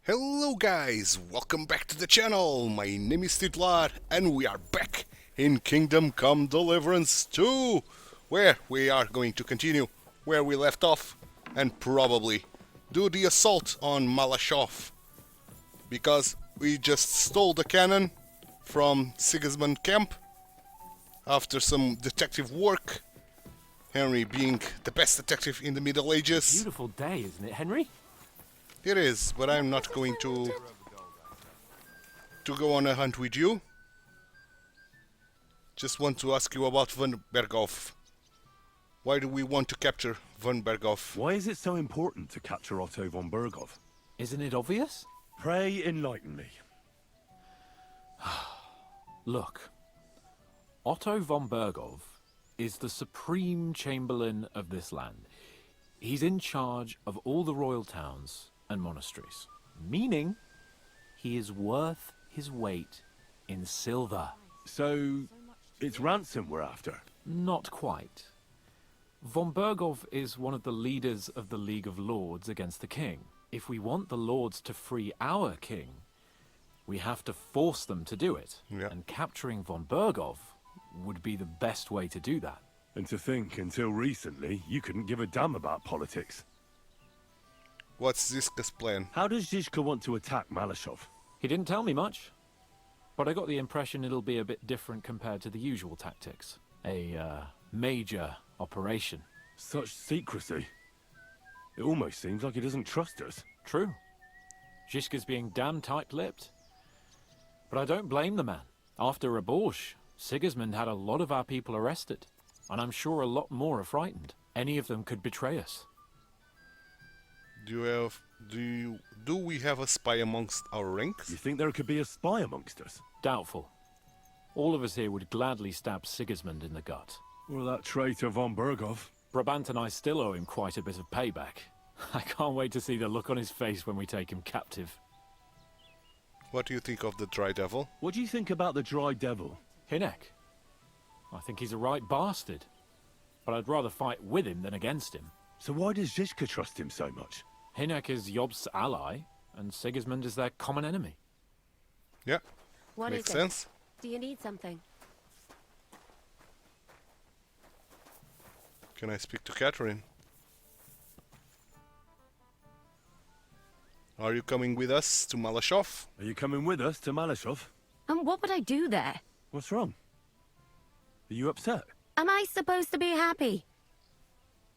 Hello guys, welcome back to the channel. My name is TituElite and we are back in Kingdom Come Deliverance 2, where we are going to continue where we left off and probably do the assault on Maleshov, because we just stole the cannon from Sigismund camp after some detective work, Henry being the best detective in the Middle Ages. Beautiful day, isn't it, Henry? It is, but I'm not going to go on a hunt with you. Just want to ask you about von Berghoff. Why do we want to capture von Berghoff? Why is it so important to capture Otto von Berghoff? Isn't it obvious? Pray enlighten me. Look, Otto von Berghoff is the supreme chamberlain of this land. He's in charge of all the royal towns and monasteries, meaning he is worth his weight in silver. So, it's ransom we're after? Not quite. Von Berghoff is one of the leaders of the League of Lords against the king. If we want the lords to free our king, we have to force them to do it. Yeah. And capturing von Berghoff would be the best way to do that. And to think, until recently, you couldn't give a damn about politics. What's Ziska's plan? How does Zizka want to attack Maleshov? He didn't tell me much, but I got the impression it'll be a bit different compared to the usual tactics. A major operation. Such secrecy. It almost seems like he doesn't trust us. True. Zizka's being damn tight-lipped. But I don't blame the man. After Raborsch, Sigismund had a lot of our people arrested, and I'm sure a lot more are frightened. Any of them could betray us. Do we have a spy amongst our ranks? You think there could be a spy amongst us? Doubtful. All of us here would gladly stab Sigismund in the gut. Or that traitor von Berghoff? Brabant and I still owe him quite a bit of payback. I can't wait to see the look on his face when we take him captive. What do you think of the Dry Devil? What do you think about the Dry Devil? Hinek. I think he's a right bastard. But I'd rather fight with him than against him. So why does Zizka trust him so much? Hinek is Job's ally, and Sigismund is their common enemy. Yeah, What makes is it? sense. Do you need something? Can I speak to Catherine? Are you coming with us to Maleshov? Are you coming with us to Maleshov? And what would I do there? What's wrong? Are you upset? Am I supposed to be happy?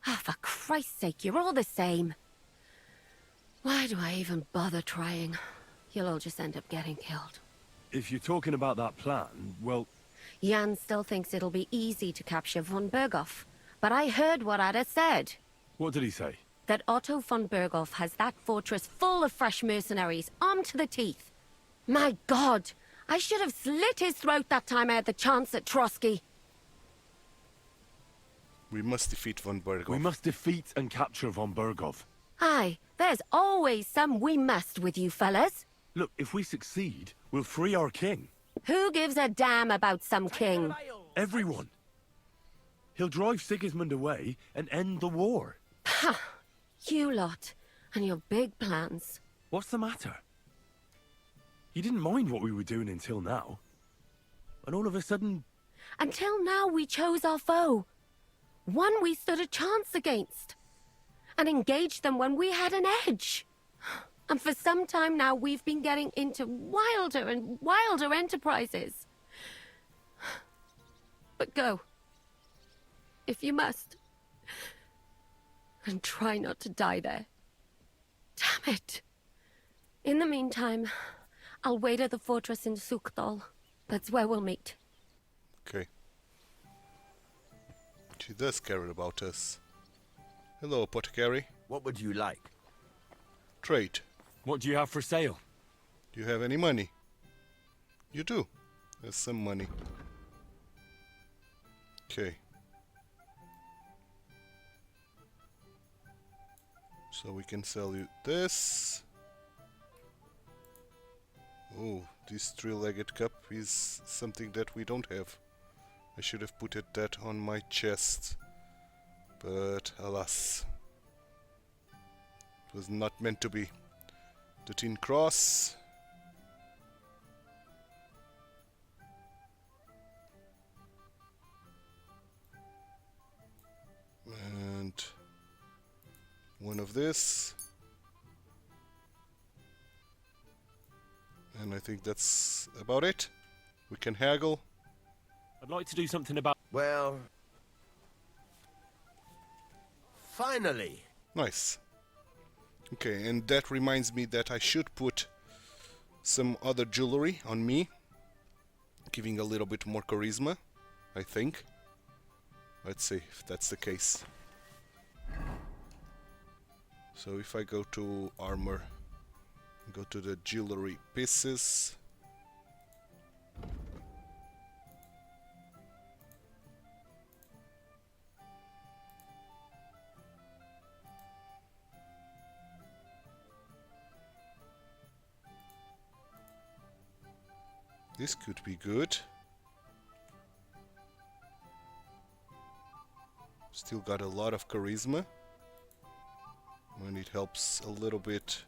Ah, for Christ's sake, you're all the same. Why do I even bother trying? You'll all just end up getting killed. If you're talking about that plan, well, Jan still thinks it'll be easy to capture von Berghoff. But I heard what Ada said. what did he say? That Otto von Berghoff has that fortress full of fresh mercenaries, armed to the teeth. My God! I should have slit his throat that time I had the chance at Trotsky. We must defeat von Berghoff. We must defeat and capture von Berghoff. Aye, there's always some we must with you fellas. Look, if we succeed, we'll free our king. Who gives a damn about some king? Everyone. He'll drive Sigismund away and end the war. Ha! You lot, and your big plans. What's the matter? You didn't mind what we were doing until now. And all of a sudden... Until now we chose our foe. One we stood a chance against. And engaged them when we had an edge. And for some time now we've been getting into wilder and wilder enterprises. But go. If you must. And try not to die there. Damn it. In the meantime, I'll wait at the fortress in Sukdal. That's where we'll meet. Okay. She does care about us. Hello, apothecary. What would you like? Trade. What do you have for sale? Do you have any money? You do. There's some money. Okay. So we can sell you this. Oh, this three-legged cup is something that we don't have. I should have put that on my chest. But alas. It was not meant to be. The tin cross. And one of this. And I think that's about it. We can haggle. I'd like to do something about... Well... Finally! Nice. Okay, and that reminds me that I should put some other jewelry on me, giving a little bit more charisma, I think. Let's see if that's the case. So if I go to armor, go to the jewelry pieces. This could be good. Still got a lot of charisma. And it helps a little bit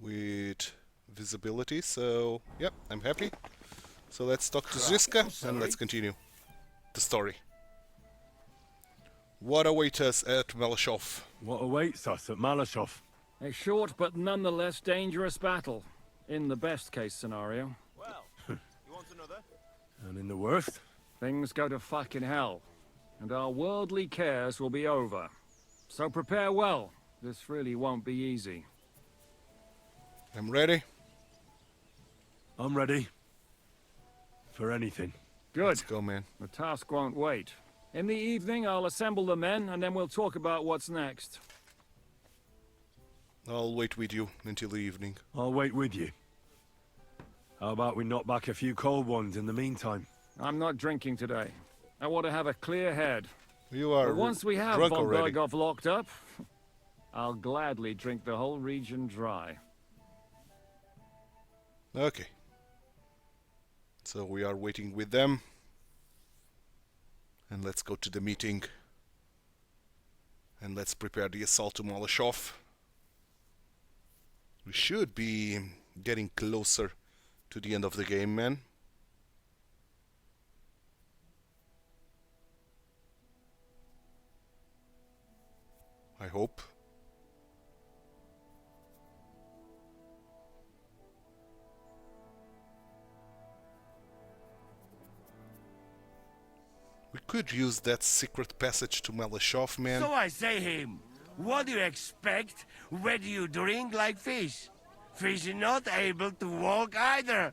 with visibility. So, yep, I'm happy. So let's talk to Ziska and let's continue the story. What awaits us at Maleshov? What awaits us at Maleshov? A short but nonetheless dangerous battle, in the best case scenario. Well, you want another? And in the worst? Things go to fucking hell, and our worldly cares will be over. So prepare well, this really won't be easy. I'm ready. I'm ready. For anything. Good. Let's go, man. The task won't wait. In the evening, I'll assemble the men, and then we'll talk about what's next. I'll wait with you until the evening. I'll wait with you. How about we knock back a few cold ones in the meantime? I'm not drinking today. I want to have a clear head. You are But once we have drunk von already. Berghoff locked up, I'll gladly drink the whole region dry. Okay. So we are waiting with them. And let's go to the meeting. And let's prepare the assault to Maleshov. We should be getting closer to the end of the game, man. I hope. We could use that secret passage to Maleshov, man. So I say him, what do you expect when you drink like fish? Fish is not able to walk either.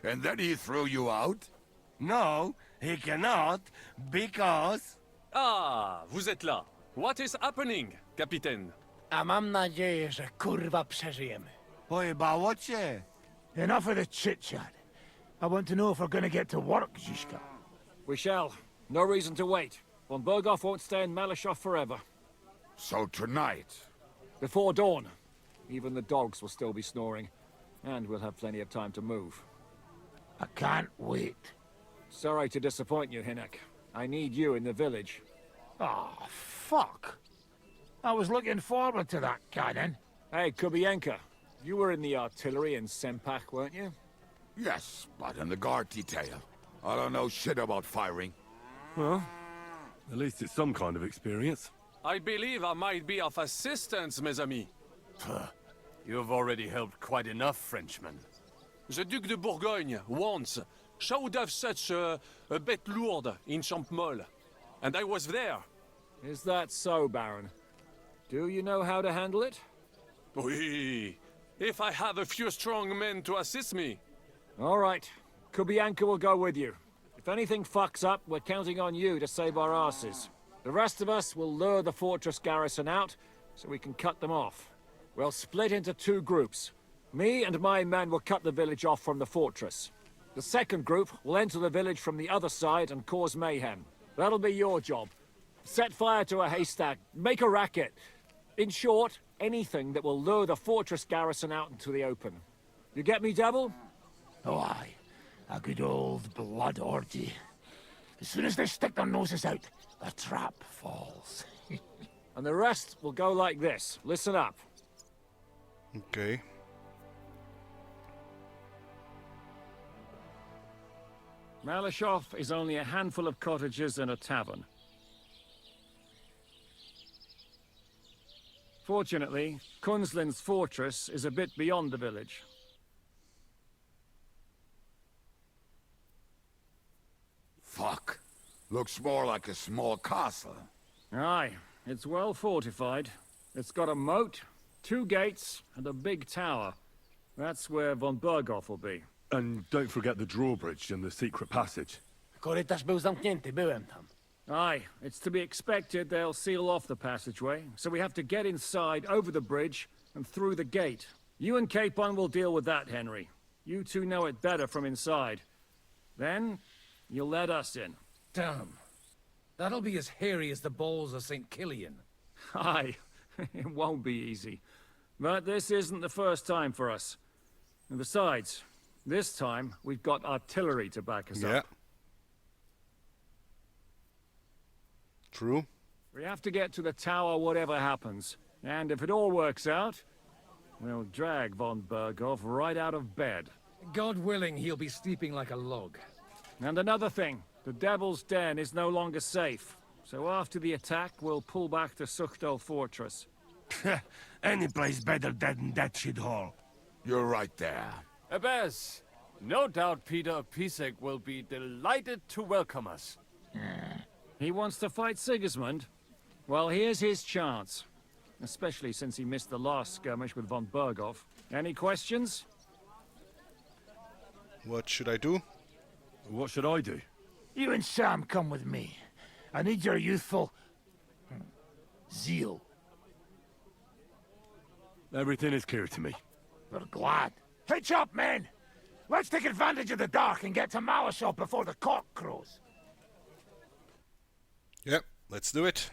And then he threw you out? No, he cannot, because... Ah, vous êtes là. What is happening, Capitaine? A mam nadzieję, że kurwa przeżyjemy. Pojebało cię. Enough of the chit-chat. I want to know if we're gonna get to work, Zizka. We shall. No reason to wait. Von Berghoff won't stay in Maleshov forever. So tonight. Before dawn. Even the dogs will still be snoring. And we'll have plenty of time to move. I can't wait. Sorry to disappoint you, Hinek. I need you in the village. Oh, fuck. I was looking forward to that, Cannon. Hey, Kubienka. You were in the artillery in Sempak, weren't you? Yes, but in the guard detail. I don't know shit about firing. Well, at least it's some kind of experience. I believe I might be of assistance, mes amis. You've already helped quite enough, Frenchman. The Duc de Bourgogne, once, showed off such a bête lourde in Champmol. And I was there. Is that so, Baron? Do you know how to handle it? Oui. If I have a few strong men to assist me. All right. Kubianka will go with you. If anything fucks up, we're counting on you to save our asses. The rest of us will lure the fortress garrison out, so we can cut them off. We'll split into two groups. Me and my men will cut the village off from the fortress. The second group will enter the village from the other side and cause mayhem. That'll be your job. Set fire to a haystack, make a racket. In short, anything that will lure the fortress garrison out into the open. You get me, Devil? Oh, aye. A good old blood orgy. As soon as they stick their noses out, the trap falls. And the rest will go like this. Listen up. Okay. Maleshov is only a handful of cottages and a tavern. Fortunately, Kunzlin's fortress is a bit beyond the village. Fuck. Looks more like a small castle. Aye, it's well fortified. It's got a moat, 2 gates, and a big tower. That's where von Berghoff will be. And don't forget the drawbridge and the secret passage. Korytarz był zamknięty, byłem tam. Aye, it's to be expected they'll seal off the passageway, so we have to get inside, over the bridge, and through the gate. You and Capon will deal with that, Henry. You two know it better from inside. Then, you'll let us in. Damn. That'll be as hairy as the balls of St. Killian. Aye, it won't be easy. But this isn't the first time for us. And besides, this time, we've got artillery to back us Yeah. up. True. We have to get to the tower whatever happens. And if it all works out, we'll drag von Berghoff right out of bed. God willing, he'll be sleeping like a log. And another thing, the Devil's Den is no longer safe. So after the attack, we'll pull back to Suchtel Fortress. Any place better than that shithole. You're right there. Abbas, no doubt Peter of Pisek will be delighted to welcome us. He wants to fight Sigismund? Well, here's his chance. Especially since he missed the last skirmish with von Berghoff. Any questions? What should I do? What should I do? You and Sam come with me. I need your youthful... zeal. Everything is clear to me. We're glad. Hitch up, men! Let's take advantage of the dark and get to Maleshov before the cock crows. Yep, let's do it.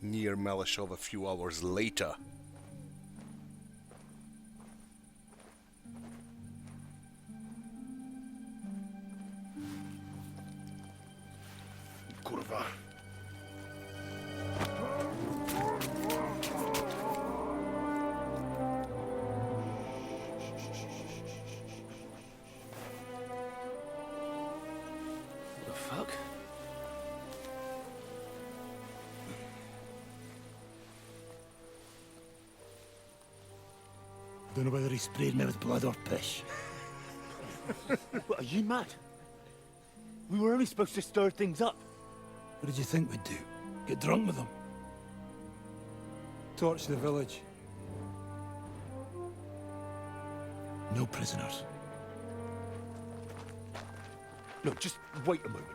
Near Maleshov a few hours later. Kurwa. The fuck? Don't know whether he sprayed me with blood or piss. What, are you mad? We were only supposed to stir things up. What did you think we'd do? Get drunk with them? Torch the village. No prisoners. Look, just wait a moment.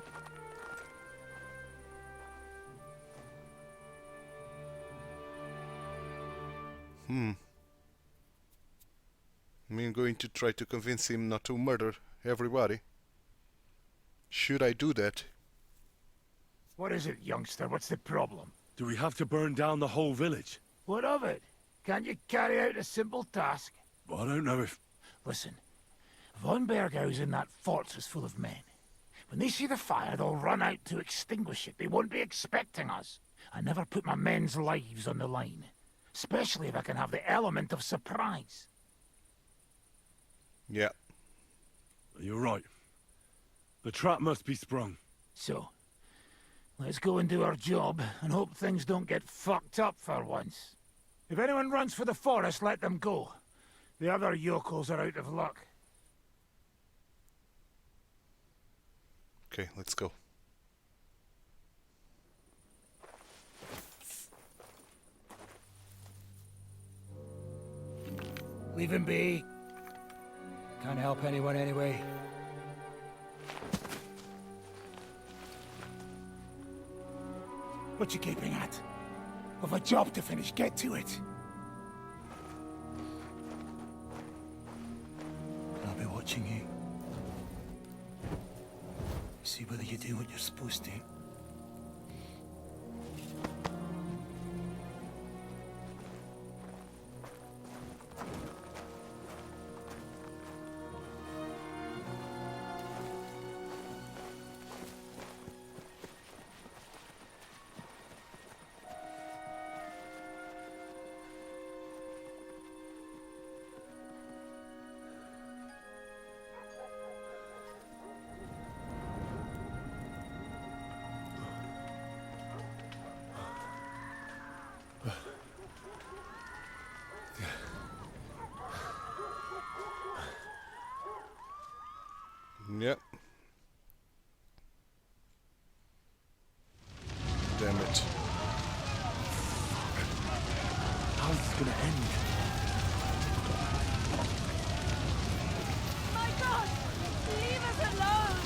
I'm going to try to convince him not to murder everybody. Should I do that? What is it, youngster? What's the problem? Do we have to burn down the whole village? What of it? Can't you carry out a simple task? I don't know if... Listen, von Berghau's in that fortress full of men. When they see the fire, they'll run out to extinguish it. They won't be expecting us. I never put my men's lives on the line. Especially if I can have the element of surprise. Yeah. You're right. The trap must be sprung. So, let's go and do our job, and hope things don't get fucked up for once. If anyone runs for the forest, let them go. The other yokels are out of luck. Okay, let's go. Leave him be. Can't help anyone anyway. What you keeping at? We've a job to finish. Get to it. I'll be watching you. See whether you do what you're supposed to. Yep. Damn it. How's this gonna end? My God! Leave us alone!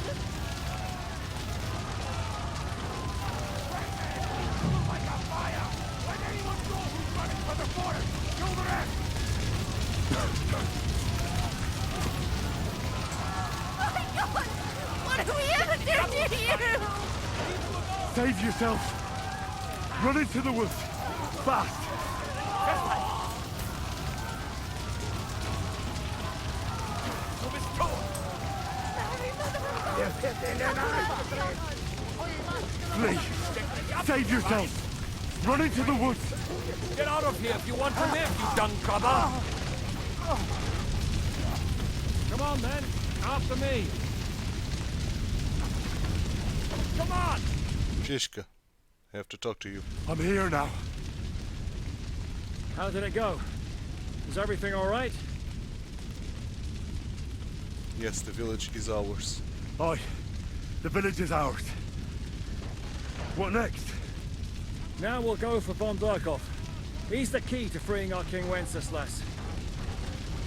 Like a fire! Let anyone go who's running for the forest! Kill the rest! My God! What are we ever doing to you? Save yourself! Run into the woods! Fast! Flee! Save yourself! Run into the woods! Get out of here if you want to live, you dung crabber! Come on, then. After me. Come on! Shishka, I have to talk to you. I'm here now. How did it go? Is everything all right? Yes, the village is ours. Aye, the village is ours. What next? Now we'll go for von Berkhoff. He's the key to freeing our King Wenceslas.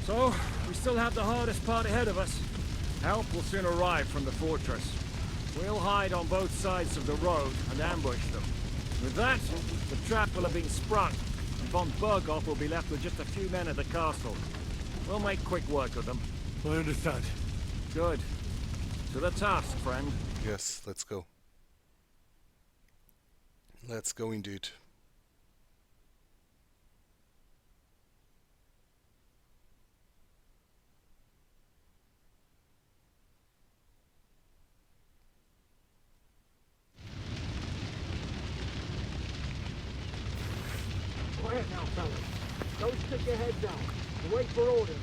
So, we still have the hardest part ahead of us. Help will soon arrive from the fortress. We'll hide on both sides of the road and ambush them. With that, the trap will have been sprung, and von Berkhoff will be left with just a few men at the castle. We'll make quick work of them. I understand. Good. To the task, friend. Yes, let's go. Let's go indeed. Quiet now, fellas. Don't stick your head down. Wait for orders.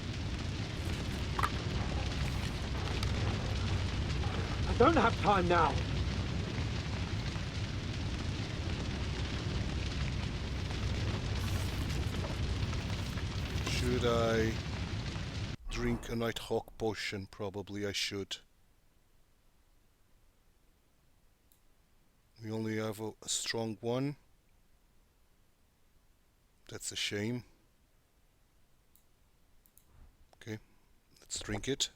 I don't have time now. Should I drink a Nighthawk potion? Probably I should. We only have a strong one. That's a shame. Okay, let's drink it.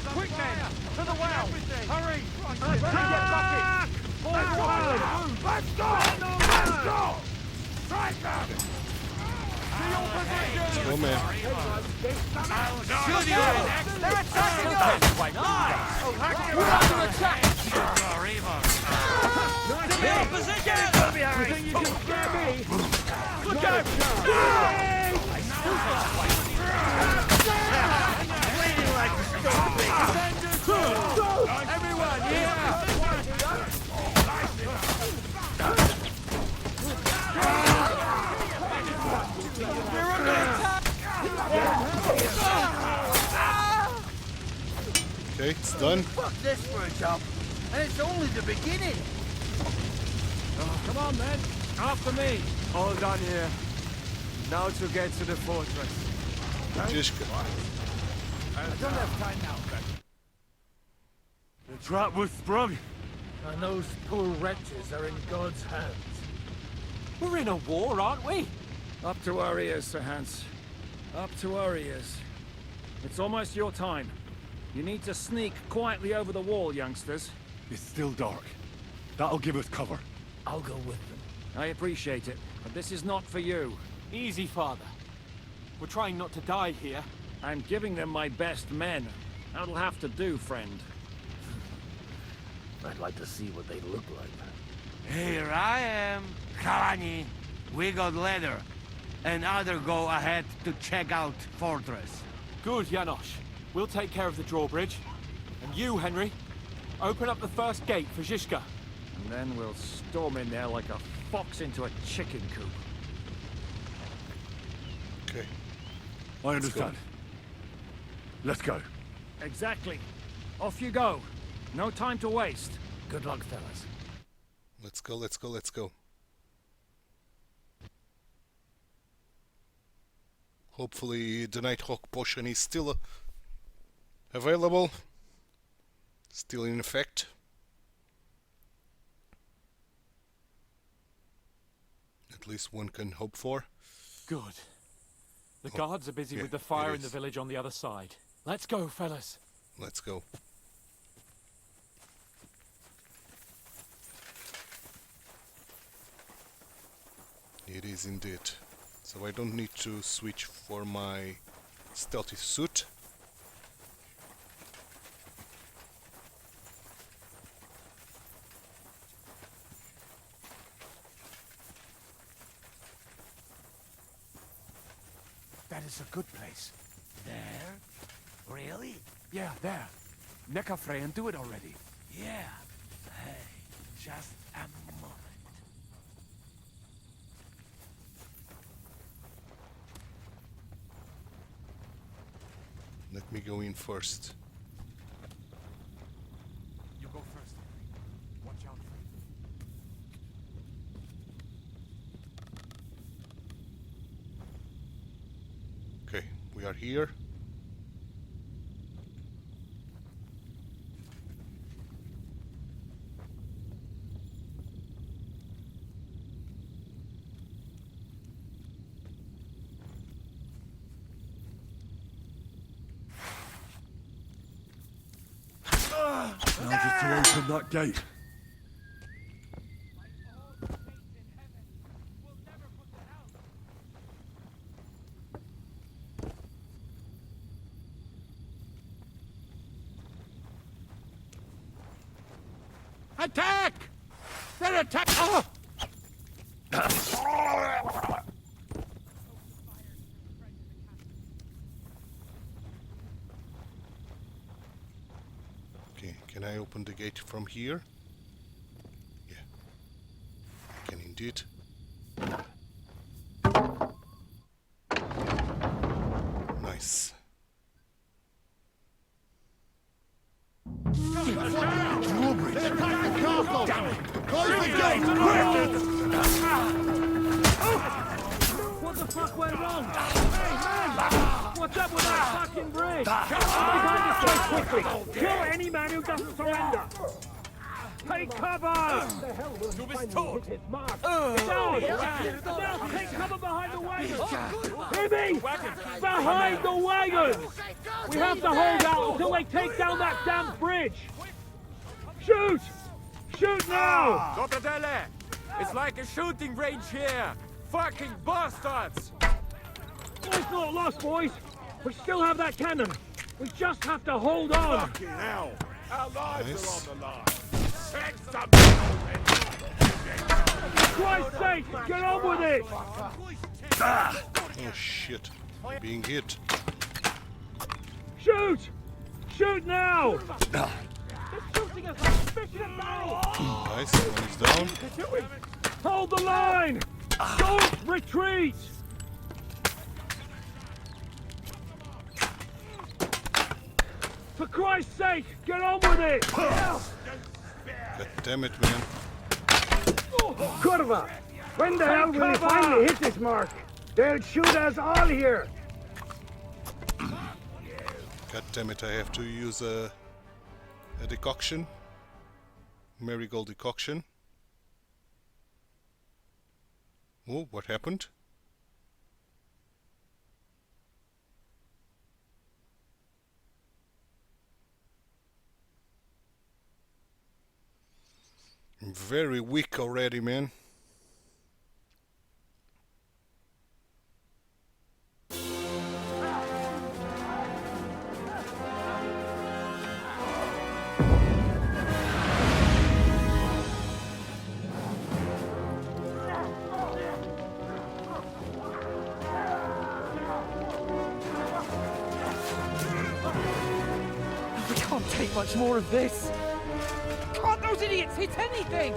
Quick, men! To the well! Hurry! Let's go! Let's go! Strike them! To your position! Let's go, man. Shoot you! They're attacking us! Nice! We're under attack! To your position! You think you can scare me? Look out! Waiting like a storm! Everyone, yeah! Okay, it's done. Fuck this for a job. And it's only the beginning. Come on, men. After me. All done here. Now to get to the fortress. Jishka. I don't have time now. The trap was sprung. And those poor wretches are in God's hands. We're in a war, aren't we? Up to our ears, Sir Hans. Up to our ears. It's almost your time. You need to sneak quietly over the wall, youngsters. It's still dark. That'll give us cover. I'll go with them. I appreciate it, but this is not for you. Easy, Father. We're trying not to die here. I'm giving them my best men. That'll have to do, friend. I'd like to see what they look like. Here I am. Kalani, we got leather. And other go ahead to check out fortress. Good, Janosch. We'll take care of the drawbridge. And you, Henry, open up the first gate for Zizka. And then we'll storm in there like a fox into a chicken coop. Okay. I understand. Let's go. Exactly. Off you go. No time to waste. Good luck, fellas. Let's go, let's go, let's go. Hopefully the Nighthawk potion is still available. Still in effect. At least one can hope for. Good. The guards are busy with the fire in the village on the other side. Let's go, fellas. Let's go. It is indeed. So I don't need to switch for my stealthy suit. That is a good place. There? Really? Yeah, there. Neckarfrey and do it already. Yeah. Hey, just a moment. Let me go in first. You go first. Watch out for it. Okay, we are here. Now just to open that gate. Attack! They're attack! Oh! Okay, can I open the gate from here? Yeah, I can indeed. Nice. What the fuck went wrong? Hey, man! What's up with that fucking bridge? Behind this way quickly! Kill any man who doesn't surrender! Take cover! The hell will he finally hit his mark? Down! Now take cover behind the wagons! Hear me! Behind the wagons! We have to hold out until they take down that damn bridge! Shoot! Shoot now! Doppeltelle! It's like a shooting range here! Fucking bastards! It's not lost, boys! We still have that cannon! We just have to hold on! Fucking hell! Our lives Nice. are on the line! Set some For Christ's sake, get on with it! Oh shit, I'm being hit. Shoot! Shoot now! They're shooting us like fish in a barrel! Nice, one is down. Hold the line! Don't retreat! For Christ's sake, get on with it! God damn it, man. Kurva! When the hell will we finally hit this mark? They'll shoot us all here! God damn it, I have to use a decoction. Marigold decoction. Oh, what happened? I'm very weak already, man. We can't take much more of this. Can't those idiots hit anything?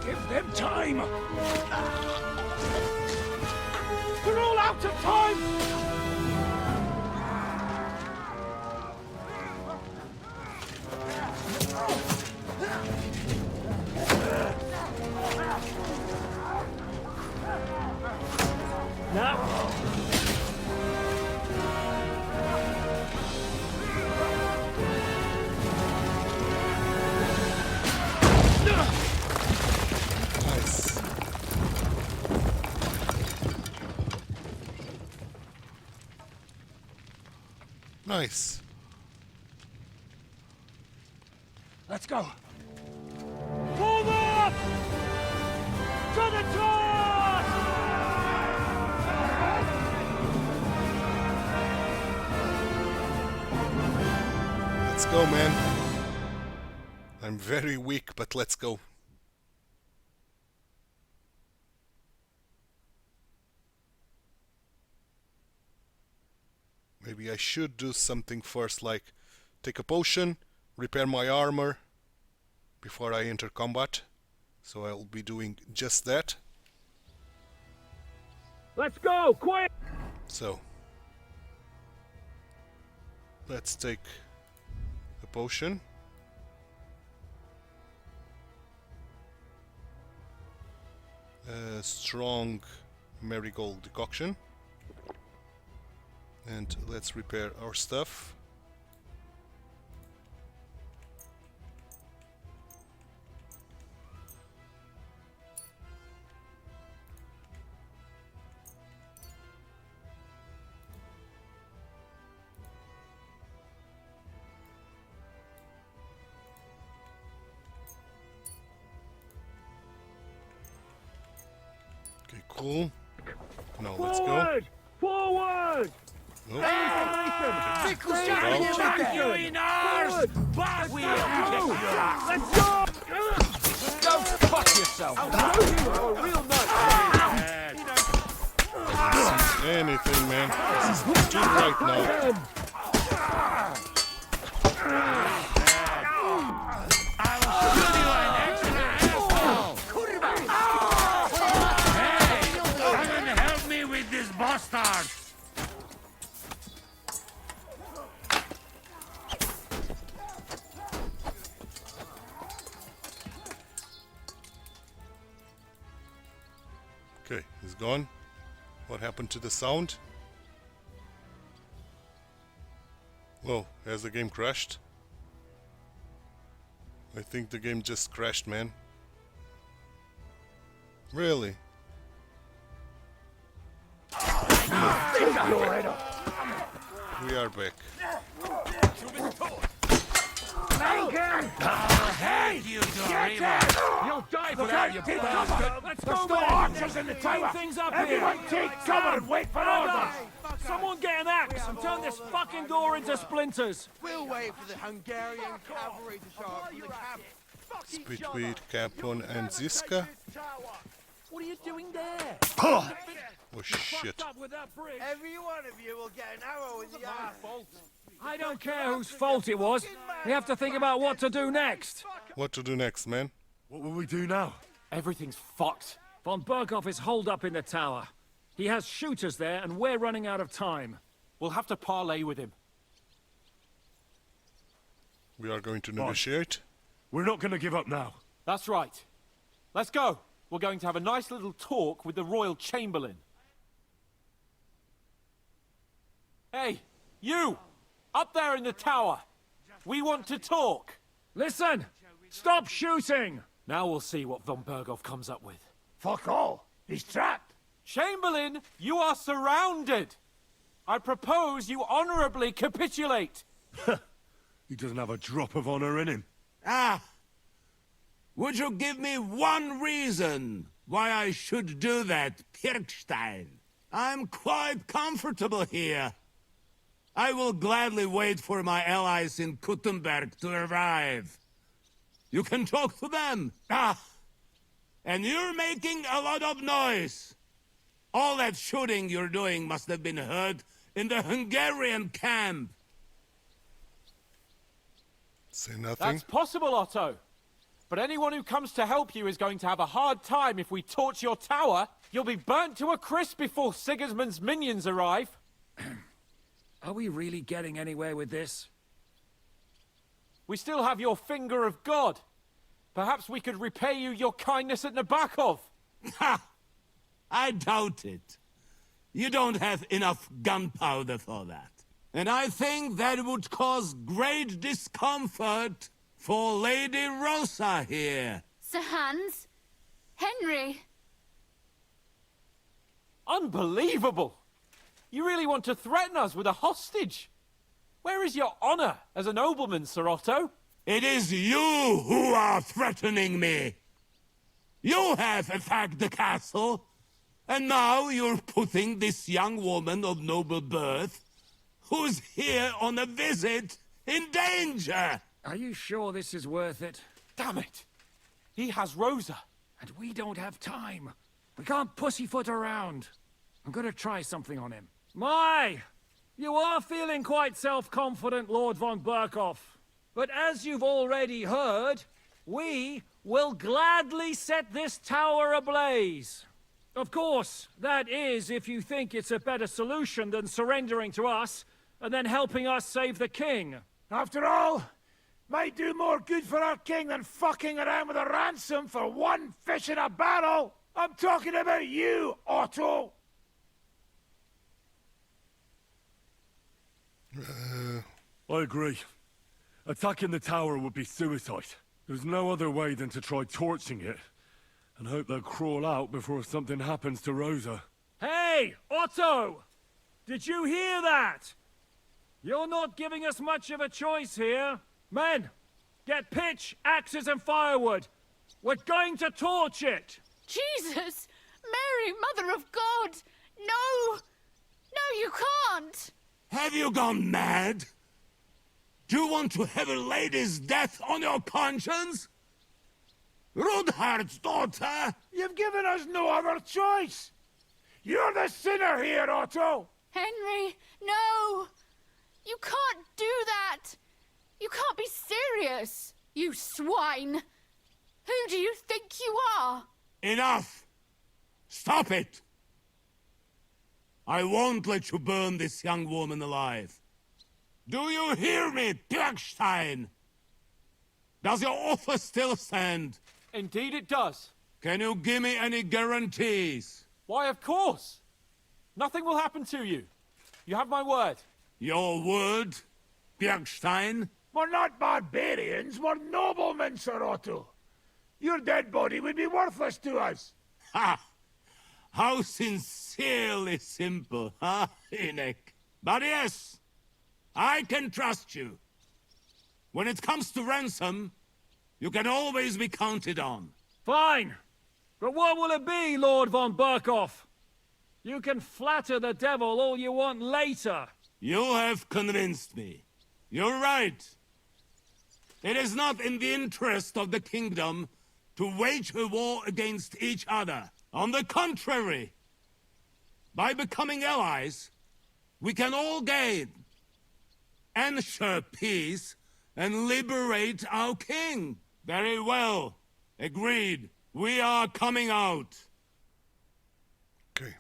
Give them time! We're all out of time! Now. Nice. Let's go. Forward! To the top! Let's go, man. I'm very weak, but let's go. Maybe I should do something first, like take a potion, repair my armor before I enter combat. So I'll be doing just that. Let's go, quick! So let's take a potion. A strong marigold decoction. And let's repair our stuff. Okay, cool. Now let's go. Forward! Oh. Hey! You in ours! But we Let's go! Go fuck yourself! A real nut! This is anything, man. This is too right now. Come and help me with this bastard! Okay, he's gone. What happened to the sound? Whoa, has the game crashed? I think the game just crashed, man. Really? We are back. Hey, you Deliverance! You'll die for that, you bastard! Let's go, man! Archers in the tower! Things up Everyone here! take cover and wait for orders! Someone get an axe and turn this fucking door into splinters! We'll wait for the Hungarian cavalry to show up from the camp. Speedweed, Capon, and Ziska. What are you doing there? Oh shit. Every one of you will get an arrow in the arm. I don't care whose fault it was. We have to think about what to do next. What to do next, man? What will we do now? Everything's fucked. Von Berghoff is holed up in the tower. He has shooters there, and we're running out of time. We'll have to parley with him. We are going to negotiate. We're not going to give up now. That's right. Let's go. We're going to have a nice little talk with the Royal Chamberlain. Hey, you! Up there in the tower! We want to talk! Listen! Stop shooting! Now we'll see what von Berghoff comes up with. Fuck all! He's trapped! Chamberlain, you are surrounded! I propose you honorably capitulate! He doesn't have a drop of honor in him. Ah, Would you give me one reason why I should do that, Pirkstein? I'm quite comfortable here. I will gladly wait for my allies in Kuttenberg to arrive. You can talk to them. And you're making a lot of noise. All that shooting you're doing must have been heard in the Hungarian camp. Say nothing. That's possible, Otto. But anyone who comes to help you is going to have a hard time if we torch your tower. You'll be burnt to a crisp before Sigismund's minions arrive. Are we really getting anywhere with this? We still have your finger of God. Perhaps we could repay you your kindness at Nabokov. Ha! I doubt it. You don't have enough gunpowder for that. And I think that would cause great discomfort for Lady Rosa here. Sir Hans? Henry? Unbelievable! You really want to threaten us with a hostage? Where is your honor as a nobleman, Sir Otto? It is you who are threatening me. You have attacked the castle, and now you're putting this young woman of noble birth, who's here on a visit, in danger. Are you sure this is worth it? Damn it! He has Rosa. And we don't have time. We can't pussyfoot around. I'm gonna try something on him. You are feeling quite self-confident, Lord von Berkhoff. But as you've already heard, we will gladly set this tower ablaze. Of course, that is if you think it's a better solution than surrendering to us and then helping us save the king. After all, might do more good for our king than fucking around with a ransom for one fish in a barrel. I'm talking about you, Otto. I agree. Attacking the tower would be suicide. There's no other way than to try torching it, and hope they'll crawl out before something happens to Rosa. Hey, Otto! Did you hear that? You're not giving us much of a choice here. Men, get pitch, axes, and firewood. We're going to torch it! Jesus! Mary, Mother of God! No! No, you can't! Have you gone mad? Do you want to have a lady's death on your conscience? Rudhard's daughter! You've given us no other choice! You're the sinner here, Otto! Henry, no! You can't do that! You can't be serious! You swine! Who do you think you are? Enough! Stop it! I won't let you burn this young woman alive. Do you hear me, Pirkstein? Does your offer still stand? Indeed it does. Can you give me any guarantees? Why, of course. Nothing will happen to you. You have my word. Your word, Pirkstein? We're not barbarians, we're noblemen, Sir Otto. Your dead body would be worthless to us. Ha! How sincerely simple, huh, Enoch? But yes, I can trust you. When it comes to ransom, you can always be counted on. Fine. But what will it be, Lord von Berkhoff? You can flatter the devil all you want later. You have convinced me. You're right. It is not in the interest of the kingdom to wage a war against each other. On the contrary, by becoming allies, we can all gain, ensure peace, and liberate our king. Very well. Agreed. We are coming out. Okay.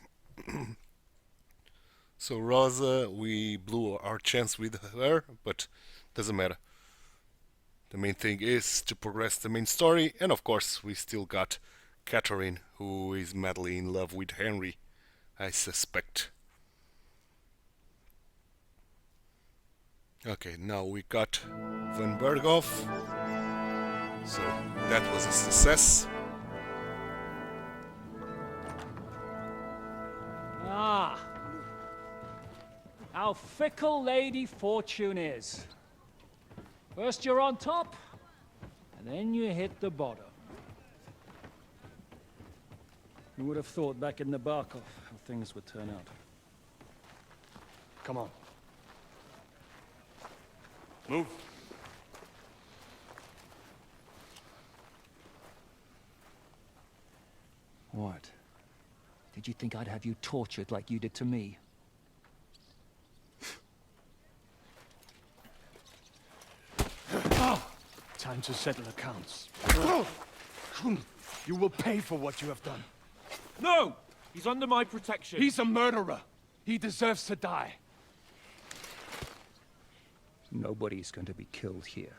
So Rosa, we blew our chance with her, but doesn't matter. The main thing is to progress the main story, and of course we still got Catherine, who is madly in love with Henry, I suspect. Okay, now we got Van Berghoff, so that was a success. Ah. How fickle Lady Fortune is. First you're on top, and then you hit the bottom. Who would have thought back in the Barkov how things would turn out? Come on. Move. What? Did you think I'd have you tortured like you did to me? Time to settle accounts. You will pay for what you have done. No! He's under my protection. He's a murderer. He deserves to die. Nobody's going to be killed here.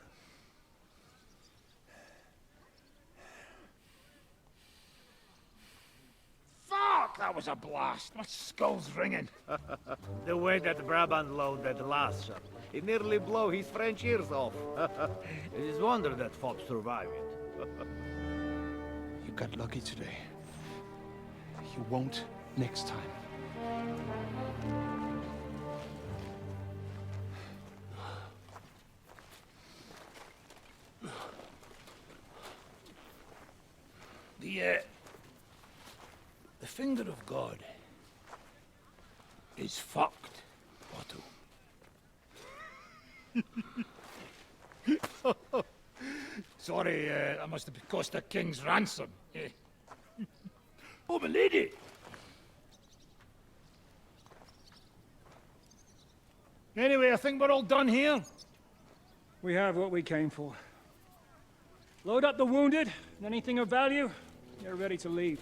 Fuck! That was a blast. My skull's ringing. The way that Brabant loaded Lassa, it nearly blow his French ears off. It is wonder that fop survived it. You got lucky today. You won't next time. The finger of God is fucked, Otto. Sorry, that must have cost a king's ransom. Oh, my lady! Anyway, I think we're all done here. We have what we came for. Load up the wounded, and anything of value, you're ready to leave.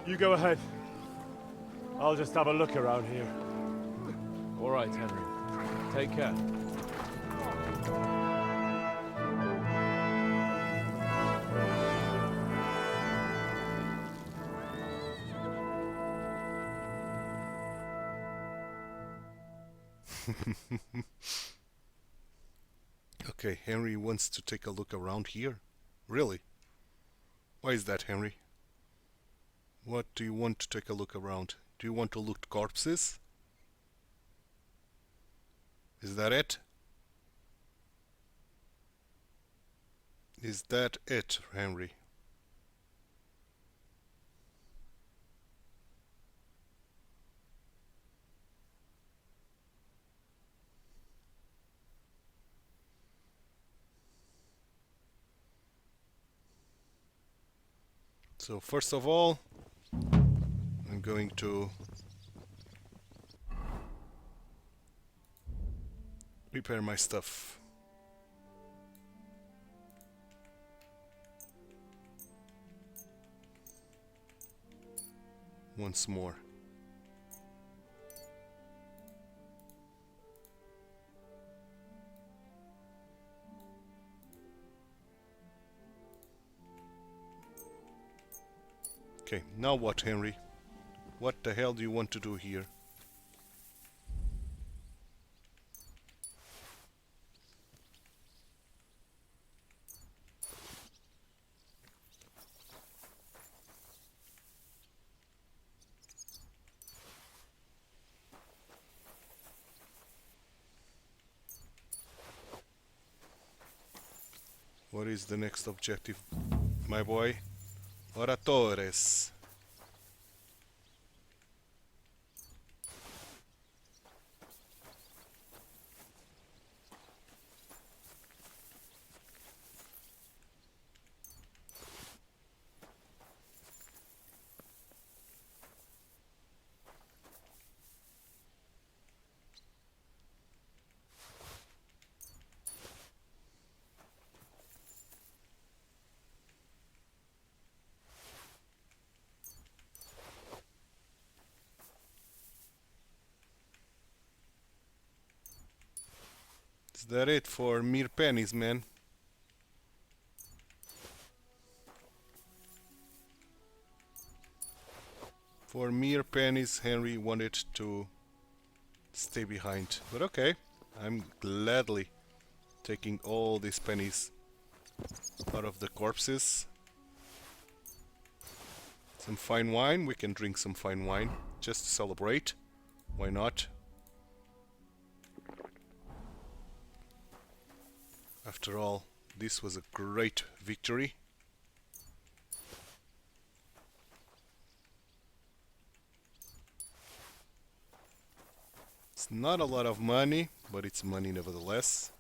You go ahead. I'll just have a look around here. All right, Henry. Take care. Okay, Henry wants to take a look around here. Really? Why is that, Henry? What do you want to take a look around? Do you want to loot corpses? Is that it? Is that it, Henry? So first of all, I'm going to repair my stuff. Once more. Okay, now what, Henry? What the hell do you want to do here? What is the next objective, my boy? Oratores. Is that it for mere pennies, man? For mere pennies, Henry wanted to stay behind. But okay, I'm gladly taking all these pennies out of the corpses. Some fine wine, we can drink some fine wine just to celebrate. Why not? After all, this was a great victory. It's not a lot of money, but it's money nevertheless.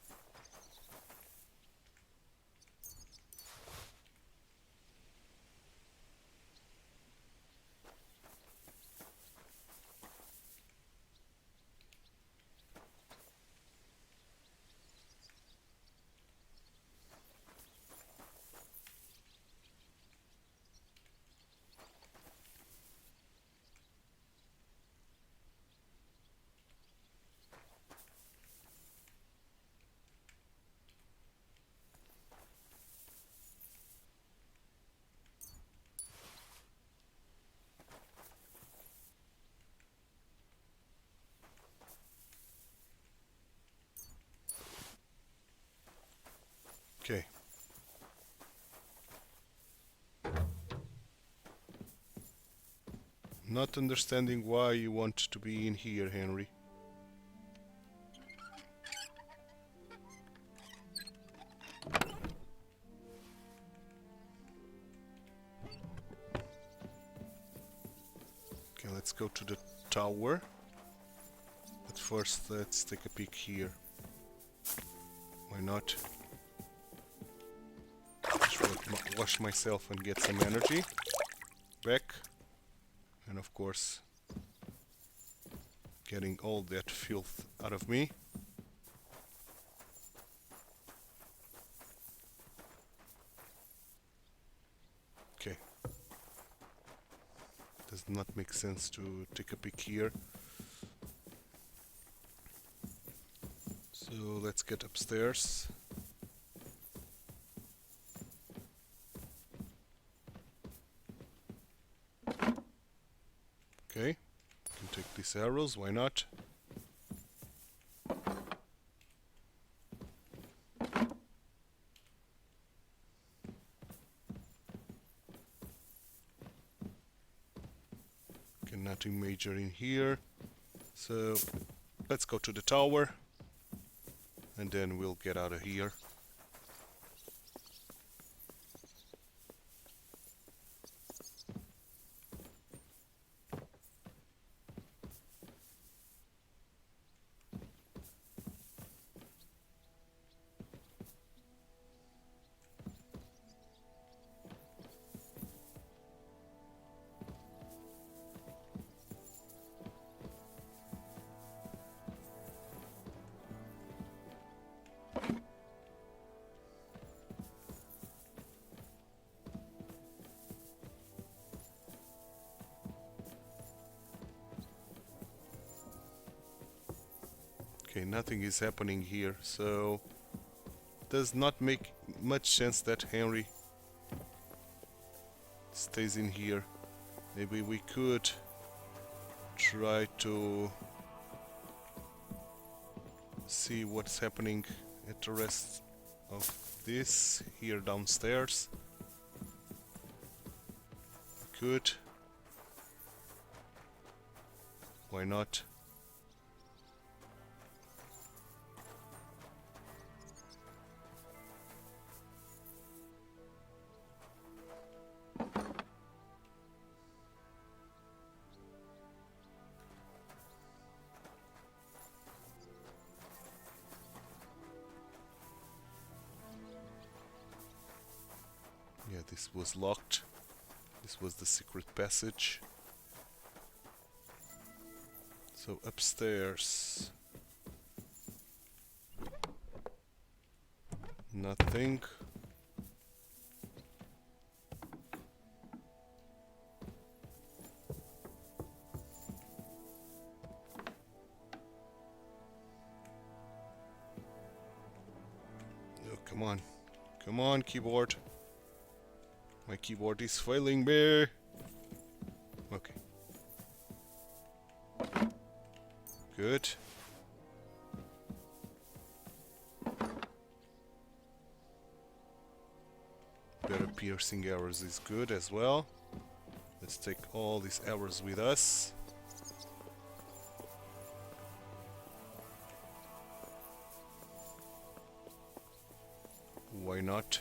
Okay. Not understanding why you want to be in here, Henry. Okay, let's go to the tower. But first, let's take a peek here. Why not? Wash myself and get some energy back. And of course, getting all that filth out of me. Okay. Does not make sense to take a peek here. So let's get upstairs. Okay, can take these arrows, why not? Okay, nothing major in here. So let's go to the tower and then we'll get out of here. Okay, nothing is happening here, so does not make much sense that Henry stays in here. Maybe we could try to see what's happening at the rest of this here downstairs. Good. Why not? Yeah, this was locked. This was the secret passage. So upstairs. Nothing. Oh, come on. Come on, keyboard. My keyboard is failing me. Okay. Good. Better piercing arrows is good as well. Let's take all these arrows with us. Why not?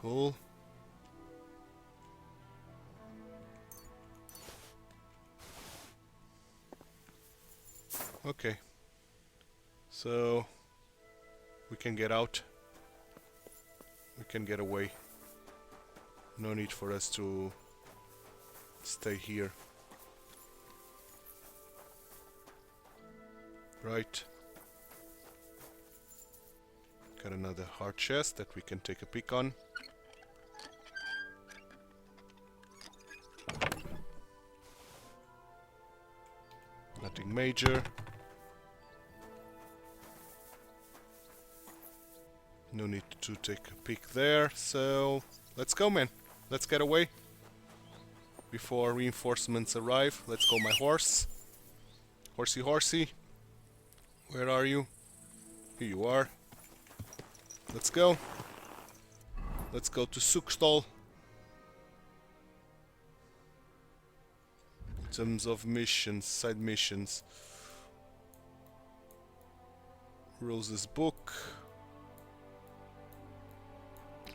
Cool. Okay. So we can get out. We can get away. No need for us to stay here. Right. Got another hard chest that we can take a peek on. Nothing major. No need to take a peek there, so let's go, man. Let's get away before reinforcements arrive. Let's go, my horse. Horsey, horsey. Where are you? Here you are. Let's go. Let's go to Sukstal. In terms of missions, side missions. Rose's book,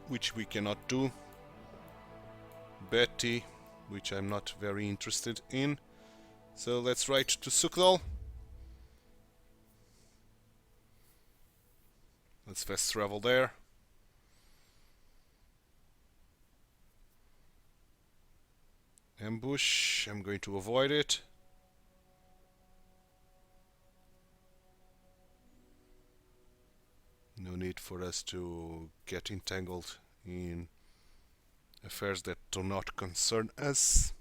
which we cannot do. Betty, which I'm not very interested in. So let's write to Sukstal. Let's fast travel there. Ambush, I'm going to avoid it. No need for us to get entangled in affairs that do not concern us.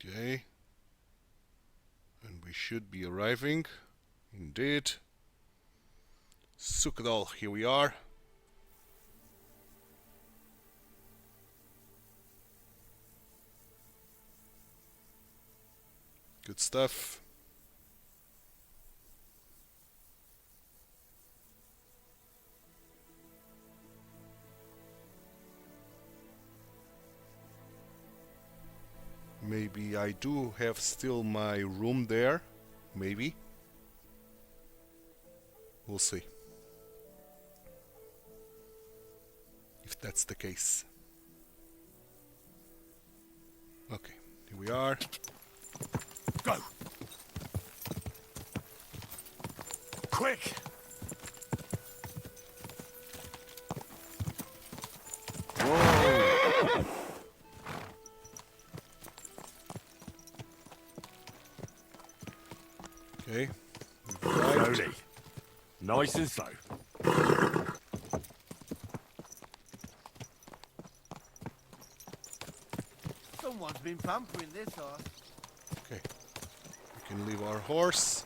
Okay, and we should be arriving, indeed. Sukstal, here we are. Good stuff. Maybe I do have still my room there. Maybe. We'll see. If that's the case. Okay, here we are. Go! Quick! Whoa! Okay. Slowly. Nice and slow. Someone's been pampering this horse. Okay. We can leave our horse.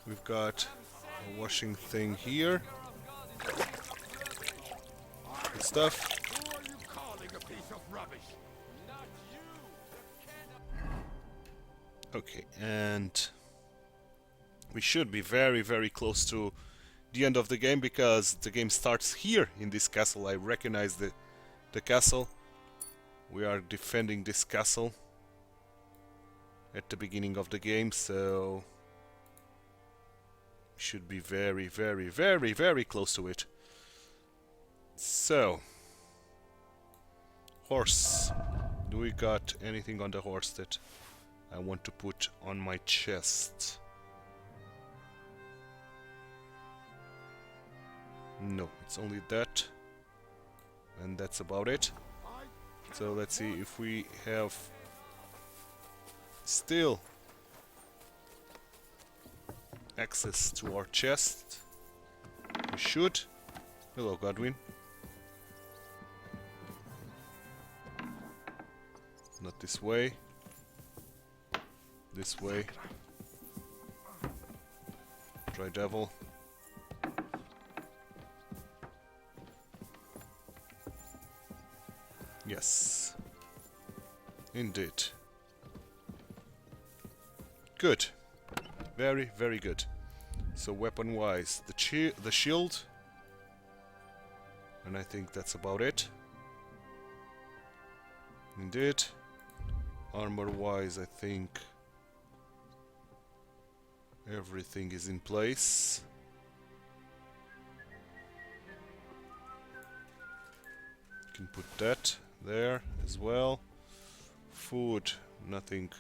We've got a washing thing here. Good stuff. Who are you calling a piece of rubbish? Okay, and we should be very, very close to the end of the game because the game starts here in this castle. I recognize the castle. We are defending this castle at the beginning of the game, so we should be very, very, very, very close to it. So, horse. Do we got anything on the horse that I want to put on my chest? No, it's only that. And that's about it. So let's see if we have still access to our chest. We should. Hello, Godwin. Not this way. This way. Dry devil. Yes. Indeed. Good. Very, very good. So weapon-wise, the shield. And I think that's about it. Indeed. Armor-wise, I think everything is in place. Can put that there as well. Food, nothing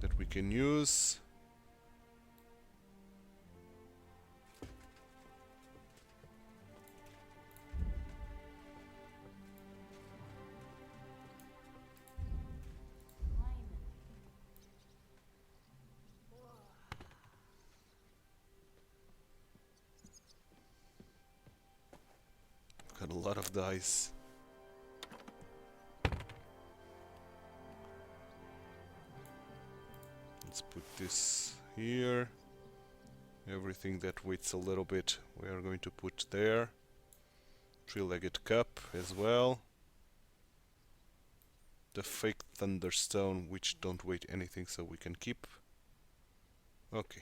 that we can use. Got a lot of dice. Let's put this here. Everything that weighs a little bit we are going to put there. Three-legged cup as well. The fake thunderstone, which don't weigh anything, so we can keep. Okay.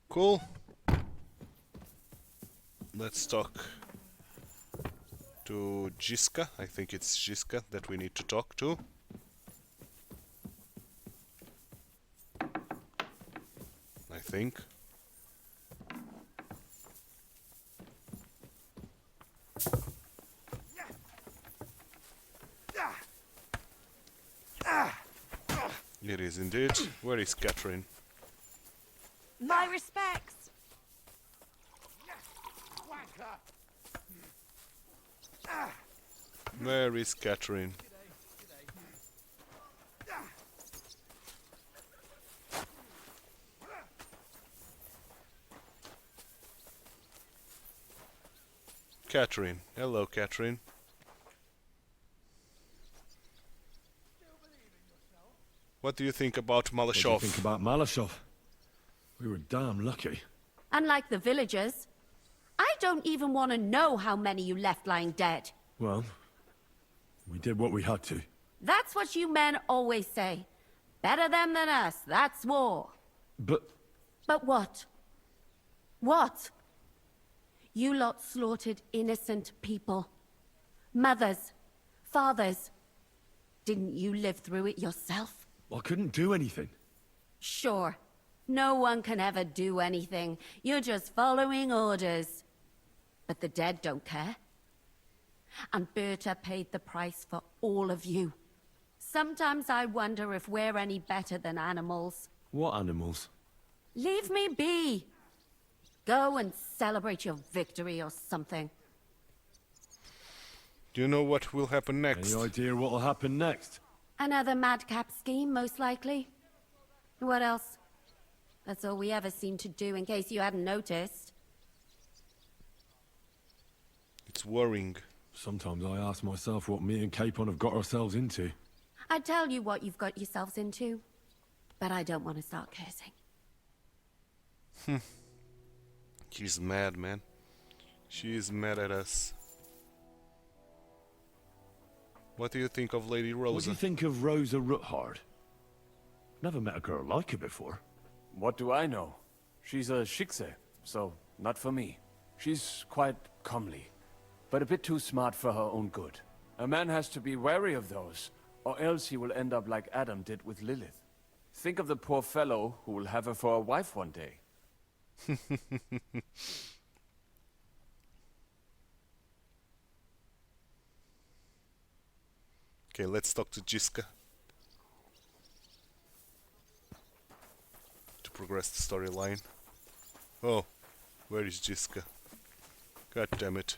Cool. Let's talk to Jiska. I think it's Jiska that we need to talk to. I think. It is indeed. Where is Catherine? My respects. Where is Catherine? Catherine. Hello, Catherine. What do you think about Maleshov? What do you think about Maleshov? We were damn lucky. Unlike the villagers, I don't even want to know how many you left lying dead. Well, we did what we had to. That's what you men always say. Better them than us, that's war. But what? What? You lot slaughtered innocent people. Mothers, fathers. Didn't you live through it yourself? I couldn't do anything. Sure. No one can ever do anything. You're just following orders. But the dead don't care. And Berta paid the price for all of you. Sometimes I wonder if we're any better than animals. What animals? Leave me be. Go and celebrate your victory or something. Do you know what will happen next? Any idea what will happen next? Another madcap scheme, most likely. What else? That's all we ever seem to do, in case you hadn't noticed. It's worrying. Sometimes I ask myself what me and Capon have got ourselves into. I'd tell you what you've got yourselves into, but I don't want to start cursing. She's mad, man. She is mad at us. What do you think of Lady Rosa? What do you think of Rosa Ruthard? Never met a girl like her before. What do I know? She's a Schickse, so not for me. She's quite comely, but a bit too smart for her own good. A man has to be wary of those, or else he will end up like Adam did with Lilith. Think of the poor fellow who will have her for a wife one day. Okay, let's talk to Jiska. To progress the storyline. Oh, where is Jiska? God damn it.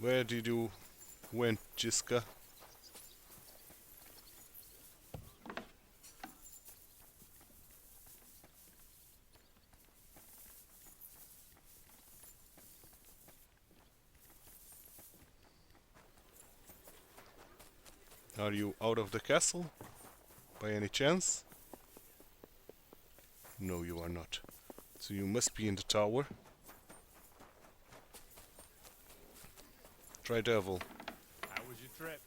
Where did you went, Jiska? Are you out of the castle? By any chance? No, you are not. So you must be in the tower. Try devil. How was your trip?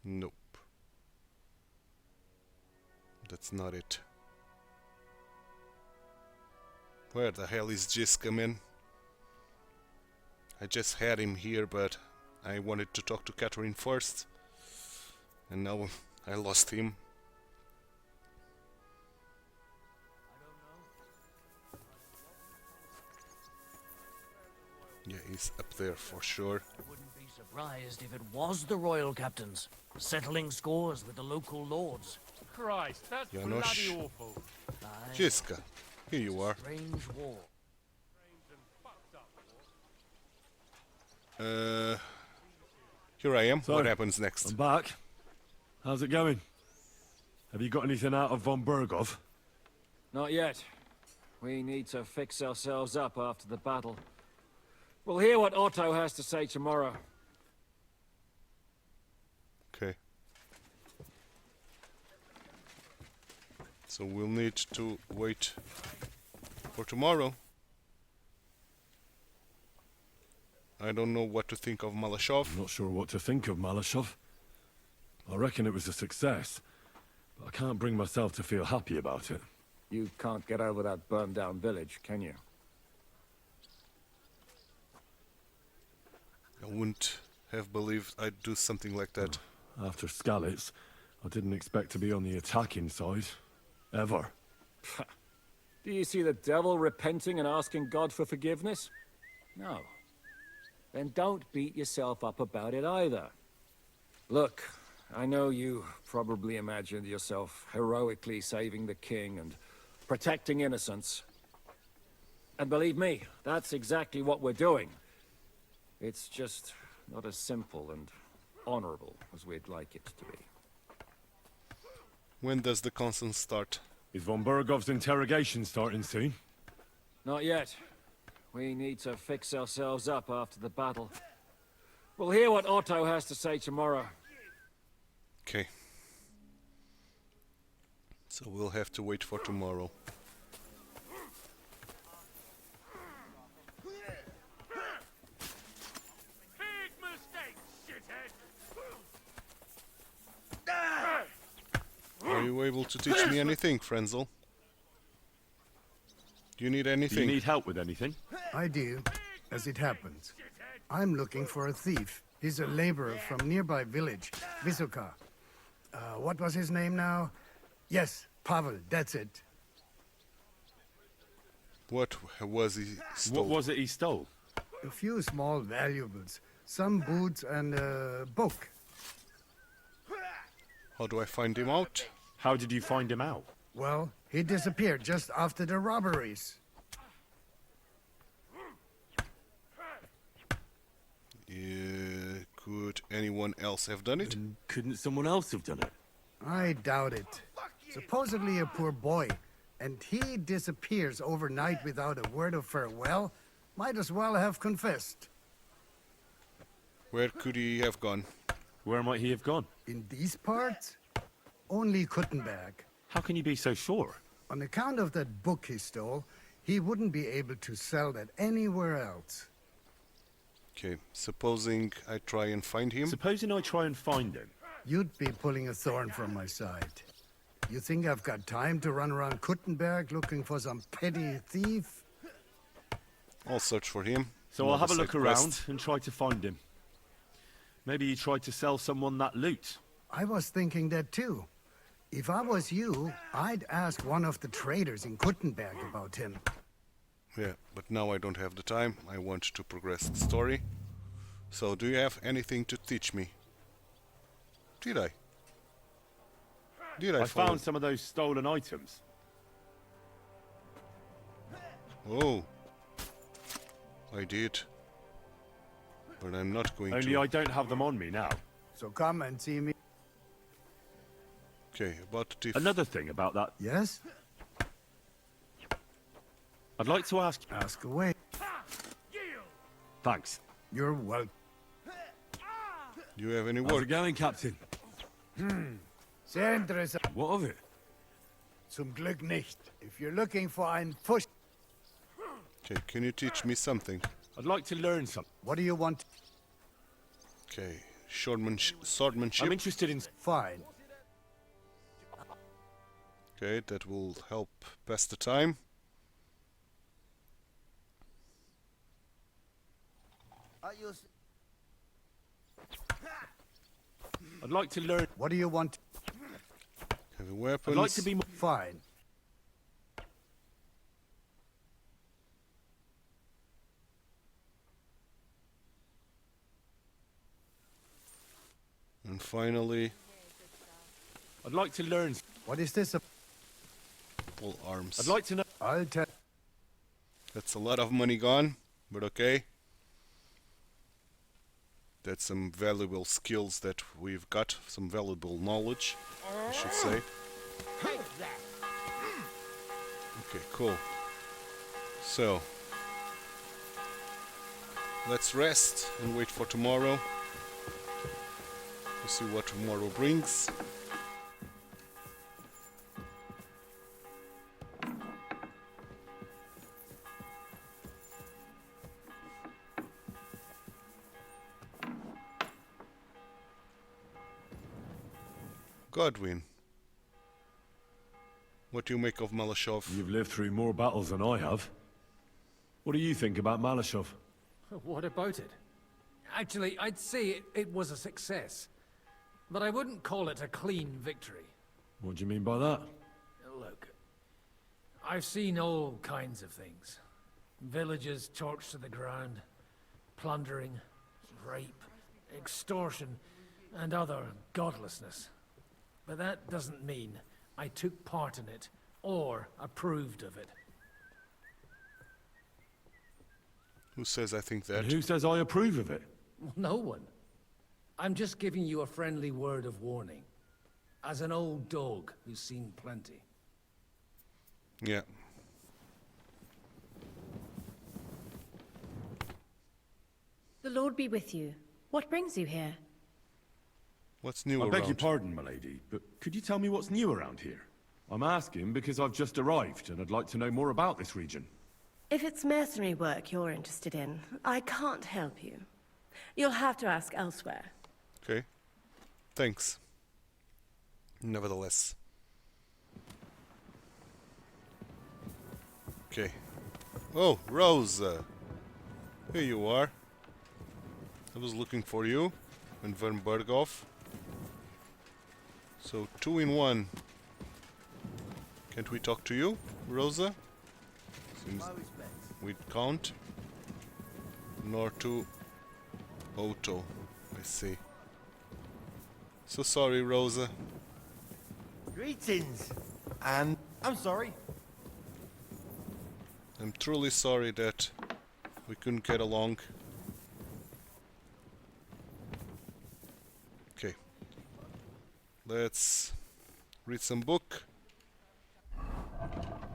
Nope. That's not it. Where the hell is Jiska, man? I just had him here, but I wanted to talk to Catherine first. And now I lost him. Yeah, he's up there for sure. Wouldn't be surprised if it was the royal captains, settling scores with the local lords. Christ, that's Janosch. bloody awful. Jiska, here you are. Strange war. Here I am. So, what happens next? I'm back. How's it going? Have you got anything out of von Bergov? Not yet. We need to fix ourselves up after the battle. We'll hear what Otto has to say tomorrow. Okay. So we'll need to wait for tomorrow. I don't know what to think of Maleshov. I'm not sure what to think of Maleshov. I reckon it was a success, but I can't bring myself to feel happy about it. You can't get over that burned down village, can you? I wouldn't have believed I'd do something like that. After Skalitz, I didn't expect to be on the attacking side. Ever. Do you see the devil repenting and asking God for forgiveness? No. Then don't beat yourself up about it either. Look, I know you probably imagined yourself heroically saving the king and protecting innocents. And believe me, that's exactly what we're doing. It's just not as simple and honorable as we'd like it to be. When does the consent start? Is von Bergov's interrogation starting soon? Not yet. We need to fix ourselves up after the battle. We'll hear what Otto has to say tomorrow. Okay. So we'll have to wait for tomorrow. Are you able to teach me anything, Frenzel? Do you need anything? Do you need help with anything? I do, as it happens. I'm looking for a thief. He's a laborer from nearby village, Vysoka. What was his name now? Yes, Pavel, that's it. What was he stole? What was it he stole? A few small valuables, some boots and a book. How do I find him out? How did you find him out? Well, he disappeared just after the robberies. Could anyone else have done it? And couldn't someone else have done it? I doubt it. Supposedly a poor boy, and he disappears overnight without a word of farewell. Might as well have confessed. Where could he have gone? Where might he have gone? In these parts? Only Kuttenberg. How can you be so sure? On account of that book he stole, he wouldn't be able to sell that anywhere else. Okay, supposing I try and find him? Supposing I try and find him? You'd be pulling a thorn from my side. You think I've got time to run around Kuttenberg looking for some petty thief? I'll search for him. So I'll have a look around and try to find him. Maybe he tried to sell someone that loot. I was thinking that too. If I was you, I'd ask one of the traders in Kuttenberg about him. Yeah, but now I don't have the time. I want to progress the story. So, do you have anything to teach me? Did I? Did I found some of those stolen items. Oh. I did. But I'm not going Only to. I don't have them on me now. So come and see me. Okay, about the thief. Another thing about that. Yes? I'd like to ask... Ask away. Thanks. You're welcome. Do you have any How's work? it going, Captain? Sehr interessant. What of it? Zum Glück nicht. If you're looking for ein Fusch... Okay, can you teach me something? I'd like to learn something. What do you want? Okay, swordmanship. I'm interested in... Fine. Okay, that will help pass the time. I'd like to learn... What do you want? Heavy weapons. I'd like to be more... Fine. And finally, I'd like to learn... What is this? all arms. I'd like to know... I'll tell... That's a lot of money gone, but okay. That's some valuable skills that we've got, some valuable knowledge, I should say. Okay, cool. So, let's rest and wait for tomorrow. We'll see what tomorrow brings. Godwin, what do you make of Maleshov? You've lived through more battles than I have. What do you think about Maleshov? What about it? Actually, I'd say it was a success. But I wouldn't call it a clean victory. What do you mean by that? Look, I've seen all kinds of things. Villages torched to the ground, plundering, rape, extortion, and other godlessness. But that doesn't mean I took part in it, or approved of it. Who says I think that? And who says I approve of it? No one. I'm just giving you a friendly word of warning. As an old dog who's seen plenty. Yeah. The Lord be with you. What brings you here? What's new I around? beg your pardon, milady, but could you tell me what's new around here? I'm asking because I've just arrived, and I'd like to know more about this region. If it's mercenary work you're interested in, I can't help you. You'll have to ask elsewhere. Okay. Thanks. Nevertheless. Okay. Oh, Rosa. Here you are. I was looking for you in Vernberghof. So 2 in 1. Can't we talk to you, Rosa? Seems we can't. Nor to Otto. I see. So sorry, Rosa. Greetings. And I'm sorry. I'm truly sorry that we couldn't get along. Okay. Let's read some book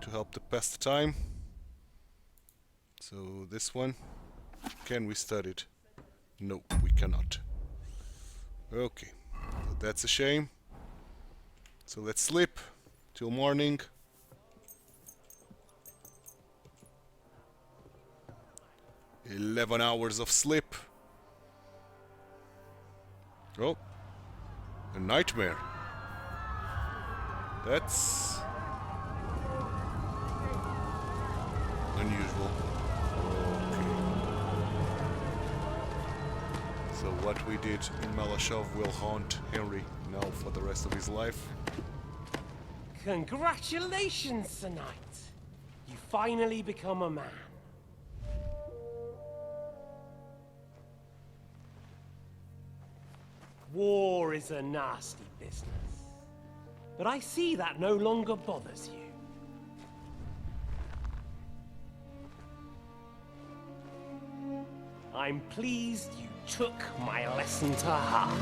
to help to pass the time. So this one. Can we study it? No, we cannot. Okay. So that's a shame. So let's sleep till morning. "11 hours of sleep." Oh, a nightmare. That's unusual. Okay. So what we did in Maleshov will haunt Henry now for the rest of his life. Congratulations, Sir Knight. You finally become a man. War is a nasty business. But I see that no longer bothers you. I'm pleased you took my lesson to heart.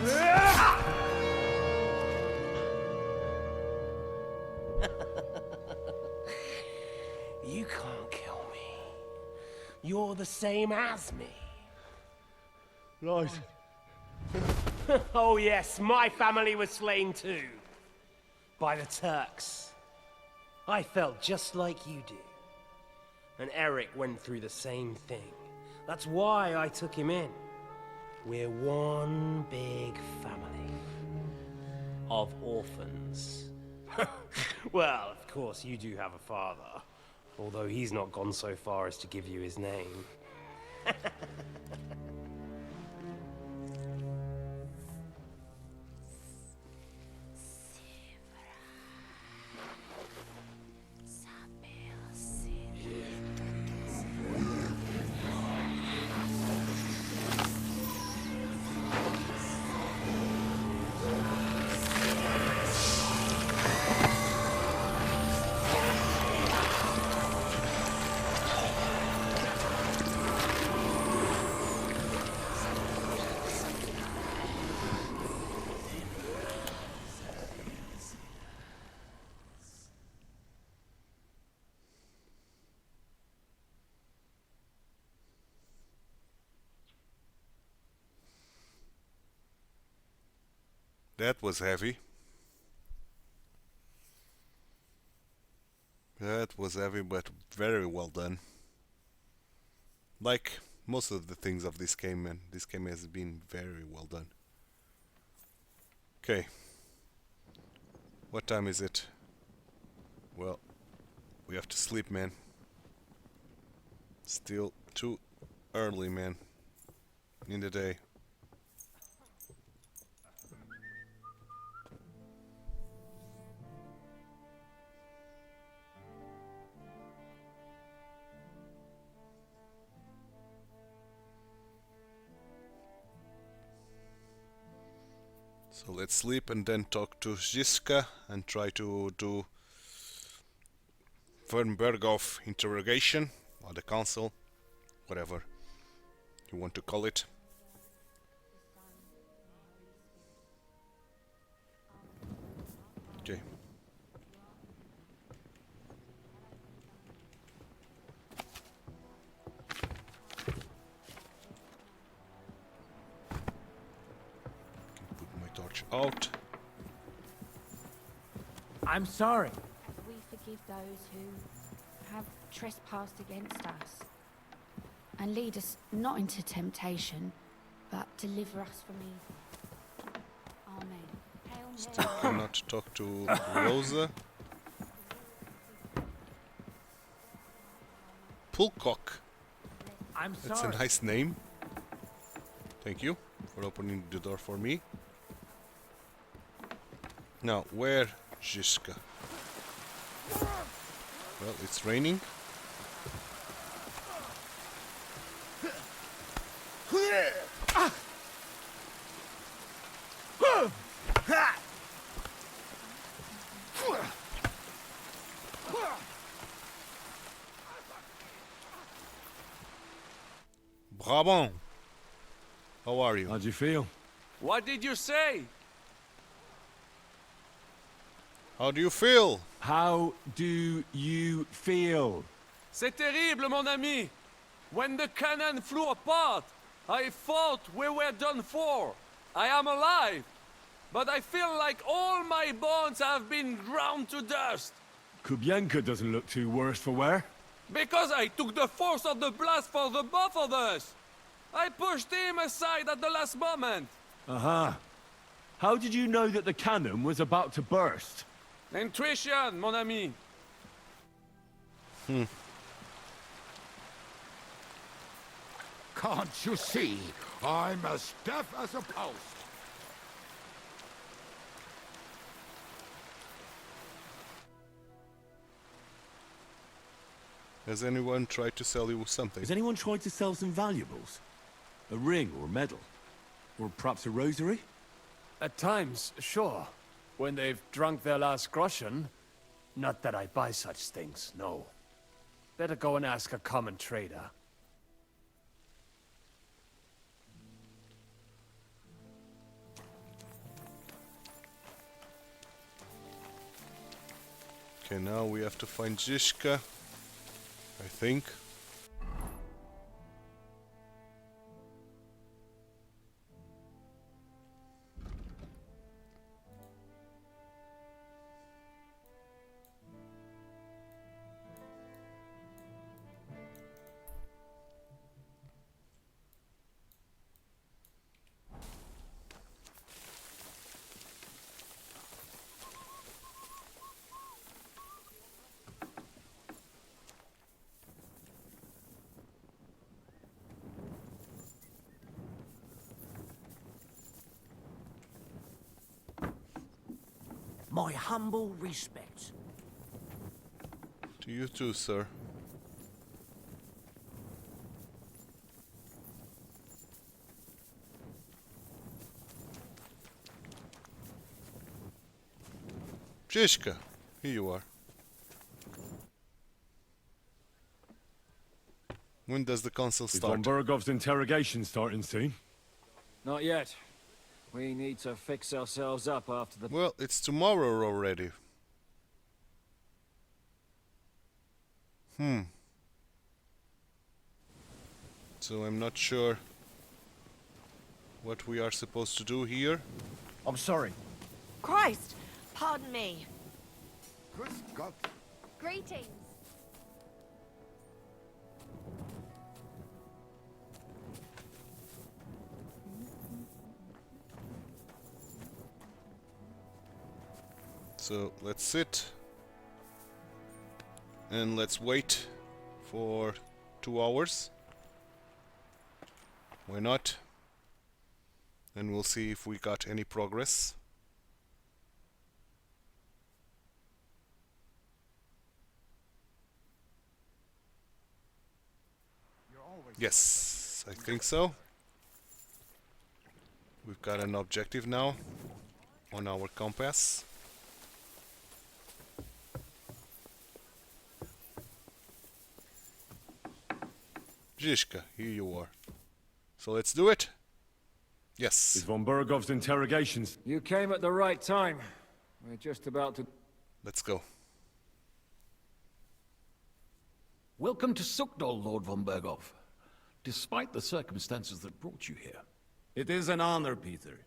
You can't kill me. You're the same as me. Right. Oh yes, my family was slain too. By the Turks. I felt just like you do. And Eric went through the same thing. That's why I took him in. We're one big family. Of orphans. Well, of course you do have a father. Although he's not gone so far as to give you his name. That was heavy. That was heavy, but very well done. Like most of the things of this game, man. This game has been very well done. Okay. What time is it? Well, we have to sleep, man. Still too early, man. In the day. So let's sleep and then talk to Ziska and try to do Fernbergov interrogation or the council, whatever you want to call it. Okay. Out. I'm sorry. We forgive those who have trespassed against us. And lead us not into temptation, but deliver us from evil. Amen. Hail Mary. Still cannot talk to Rosa. Pulcock. I'm sorry. That's a nice name. Thank you for opening the door for me. Now, where Ziska? Well, it's raining. Brabant. How are you? How'd you feel? What did you say? How do you feel? How do you feel? C'est terrible, mon ami. When the cannon flew apart, I thought we were done for. I am alive, but I feel like all my bones have been ground to dust. Kubienka doesn't look too worse for wear. Because I took the force of the blast for the both of us. I pushed him aside at the last moment. Aha. How did you know that the cannon was about to burst? Intuition, mon ami. Can't you see? I'm as deaf as a post. Has anyone tried to sell you something? Has anyone tried to sell some valuables? A ring or a medal? Or perhaps a rosary? At times, sure. When they've drunk their last groschen. Not that I buy such things, no. Better go and ask a common trader. Okay, now we have to find Zizka, I think. My humble respects. To you too, sir. Zizka, here you are. When does the council Is start? von Bergov's interrogation starting soon? Not yet. We need to fix ourselves up after the... Well, it's tomorrow already. So I'm not sure what we are supposed to do here. I'm sorry. Christ! Pardon me. Good God. Greetings. So let's sit and let's wait for 2 hours. Why not? And we'll see if we got any progress. Yes, I think so. We've got an objective now on our compass. Zizka, here you are. So let's do it. Yes. Is von Bergov's interrogations... You came at the right time. We're just about to... Let's go. Welcome to Sukdol, Lord von Bergov. Despite the circumstances that brought you here. It is an honor, Peter.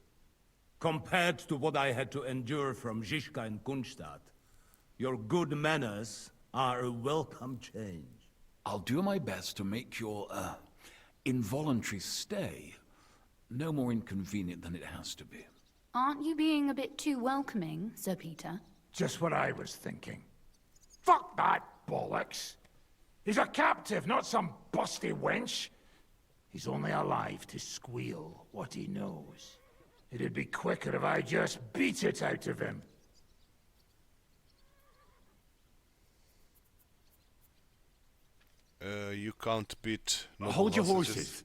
Compared to what I had to endure from Zizka and Kunstadt, your good manners are a welcome change. I'll do my best to make your, involuntary stay no more inconvenient than it has to be. Aren't you being a bit too welcoming, Sir Peter? Just what I was thinking. Fuck that bollocks! He's a captive, not some busty wench. He's only alive to squeal what he knows. It'd be quicker if I just beat it out of him. You can't beat noble Hold your hostages. horses.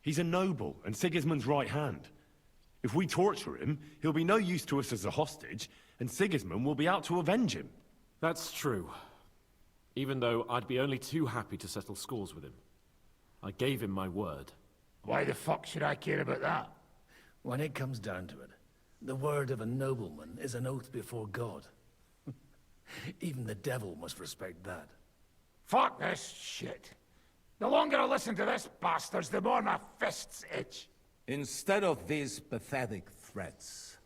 He's a noble and Sigismund's right hand. If we torture him, he'll be no use to us as a hostage, and Sigismund will be out to avenge him. That's true. Even though I'd be only too happy to settle scores with him. I gave him my word. Why the fuck should I care about that? When it comes down to it, the word of a nobleman is an oath before God. Even the devil must respect that. Fuck this shit. The longer I listen to this bastards, the more my fists itch. Instead of these pathetic threats,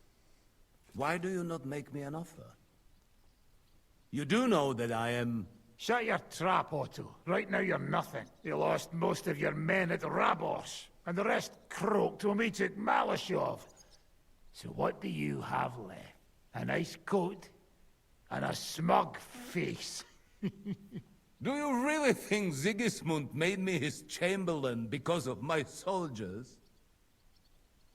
why do you not make me an offer? You do know that I am... Shut your trap, Otto. Right now you're nothing. You lost most of your men at Rabos, and the rest croaked to meet at Maleshov. So what do you have left? A nice coat and a smug face. Do you really think Sigismund made me his chamberlain because of my soldiers?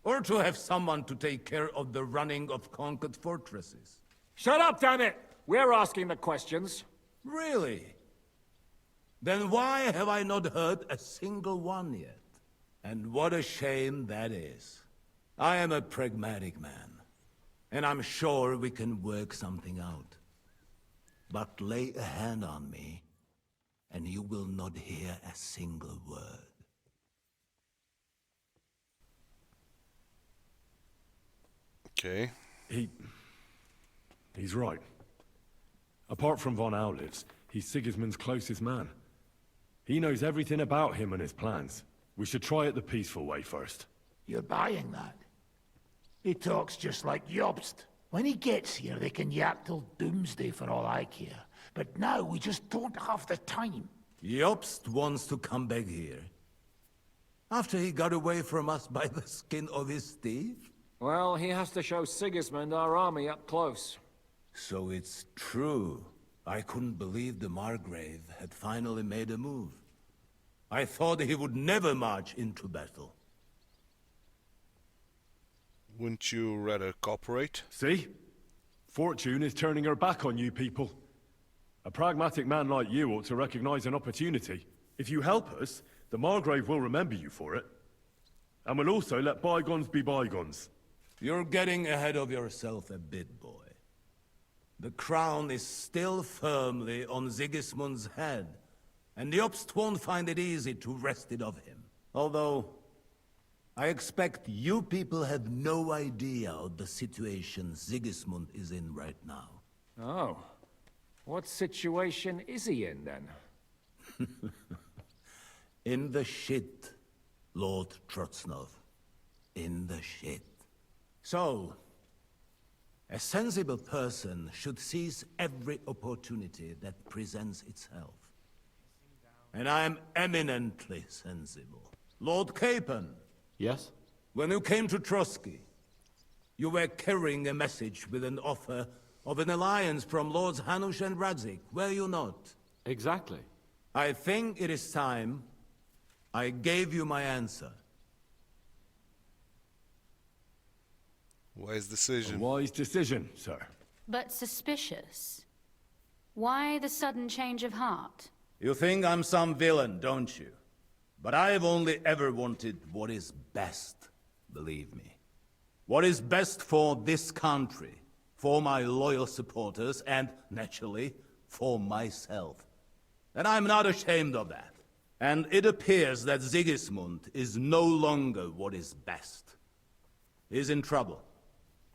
Or to have someone to take care of the running of conquered fortresses? Shut up, damn it! We're asking the questions. Really? Then why have I not heard a single one yet? And what a shame that is. I am a pragmatic man, and I'm sure we can work something out. But lay a hand on me, and you will not hear a single word. Okay. He's right. Apart from von Aulitz, he's Sigismund's closest man. He knows everything about him and his plans. We should try it the peaceful way first. You're buying that? He talks just like Jobst. When he gets here, they can yap till doomsday for all I care. But now we just don't have the time. Jobst wants to come back here. After he got away from us by the skin of his teeth? Well, he has to show Sigismund our army up close. So it's true. I couldn't believe the Margrave had finally made a move. I thought he would never march into battle. Wouldn't you rather cooperate? See? Fortune is turning her back on you people. A pragmatic man like you ought to recognize an opportunity. If you help us, the Margrave will remember you for it. And will also let bygones be bygones. You're getting ahead of yourself a bit, boy. The crown is still firmly on Sigismund's head, and Jobst won't find it easy to wrest it of him. Although, I expect you people have no idea of the situation Sigismund is in right now. Oh. What situation is he in, then? In the shit, Lord Trotznov. In the shit. So, a sensible person should seize every opportunity that presents itself. And I am eminently sensible. Lord Capon. Yes? When you came to Trotsky, you were carrying a message with an offer of an alliance from Lords Hanush and Radzik, were you not? Exactly. I think it is time I gave you my answer. Wise decision. A wise decision, sir. But suspicious. Why the sudden change of heart? You think I'm some villain, don't you? But I've only ever wanted what is best, believe me. What is best for this country, for my loyal supporters, and, naturally, for myself. And I'm not ashamed of that. And it appears that Sigismund is no longer what is best. He's in trouble,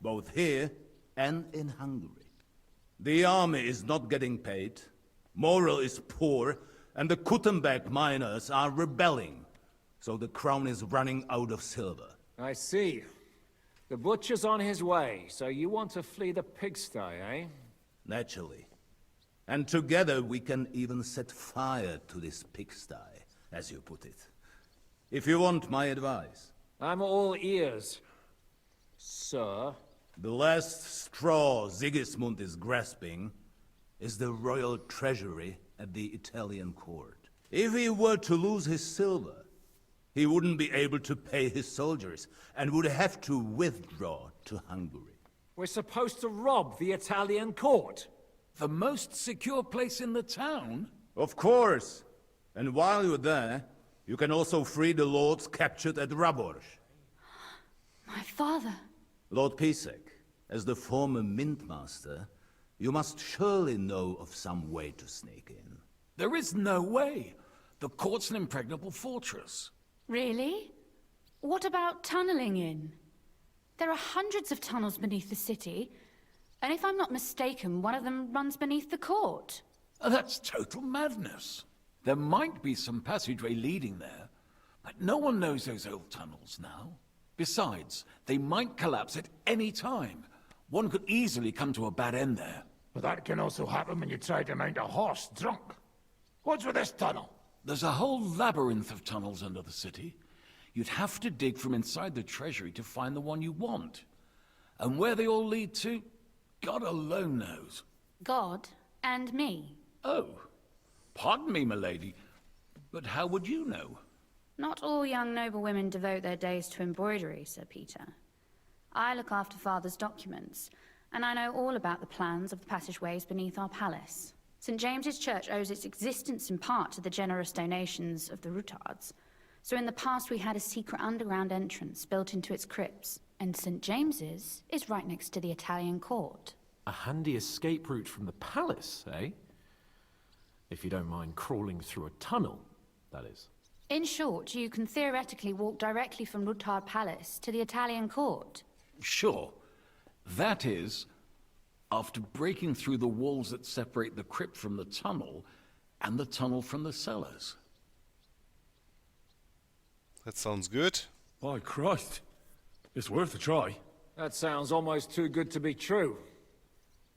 both here and in Hungary. The army is not getting paid, morale is poor, and the Kuttenberg miners are rebelling, so the crown is running out of silver. I see. The butcher's on his way, so you want to flee the pigsty, eh? Naturally. And together we can even set fire to this pigsty, as you put it. If you want my advice. I'm all ears, sir. The last straw Sigismund is grasping is the royal treasury at the Italian court. If he were to lose his silver, he wouldn't be able to pay his soldiers and would have to withdraw to Hungary. We're supposed to rob the Italian court. The most secure place in the town? Of course. And while you're there, you can also free the lords captured at Raborj. My father. Lord Pisek, as the former mintmaster, you must surely know of some way to sneak in. There is no way. The court's an impregnable fortress. Really? What about tunneling in? There are hundreds of tunnels beneath the city, and if I'm not mistaken, one of them runs beneath the court. That's total madness. There might be some passageway leading there, but no one knows those old tunnels now. Besides, they might collapse at any time. One could easily come to a bad end there. But that can also happen when you try to mount a horse drunk. What's with this tunnel? There's a whole labyrinth of tunnels under the city. You'd have to dig from inside the treasury to find the one you want. And where they all lead to, God alone knows. God and me. Oh, pardon me, milady, but how would you know? Not all young noble women devote their days to embroidery, Sir Peter. I look after Father's documents, and I know all about the plans of the passageways beneath our palace. St. James's Church owes its existence in part to the generous donations of the Rutards. So in the past we had a secret underground entrance built into its crypts, and St. James's is right next to the Italian court. A handy escape route from the palace, eh? If you don't mind crawling through a tunnel, that is. In short, you can theoretically walk directly from Rutard Palace to the Italian court. Sure. That is, after breaking through the walls that separate the crypt from the tunnel, and the tunnel from the cellars. That sounds good. By Christ. It's worth a try. That sounds almost too good to be true.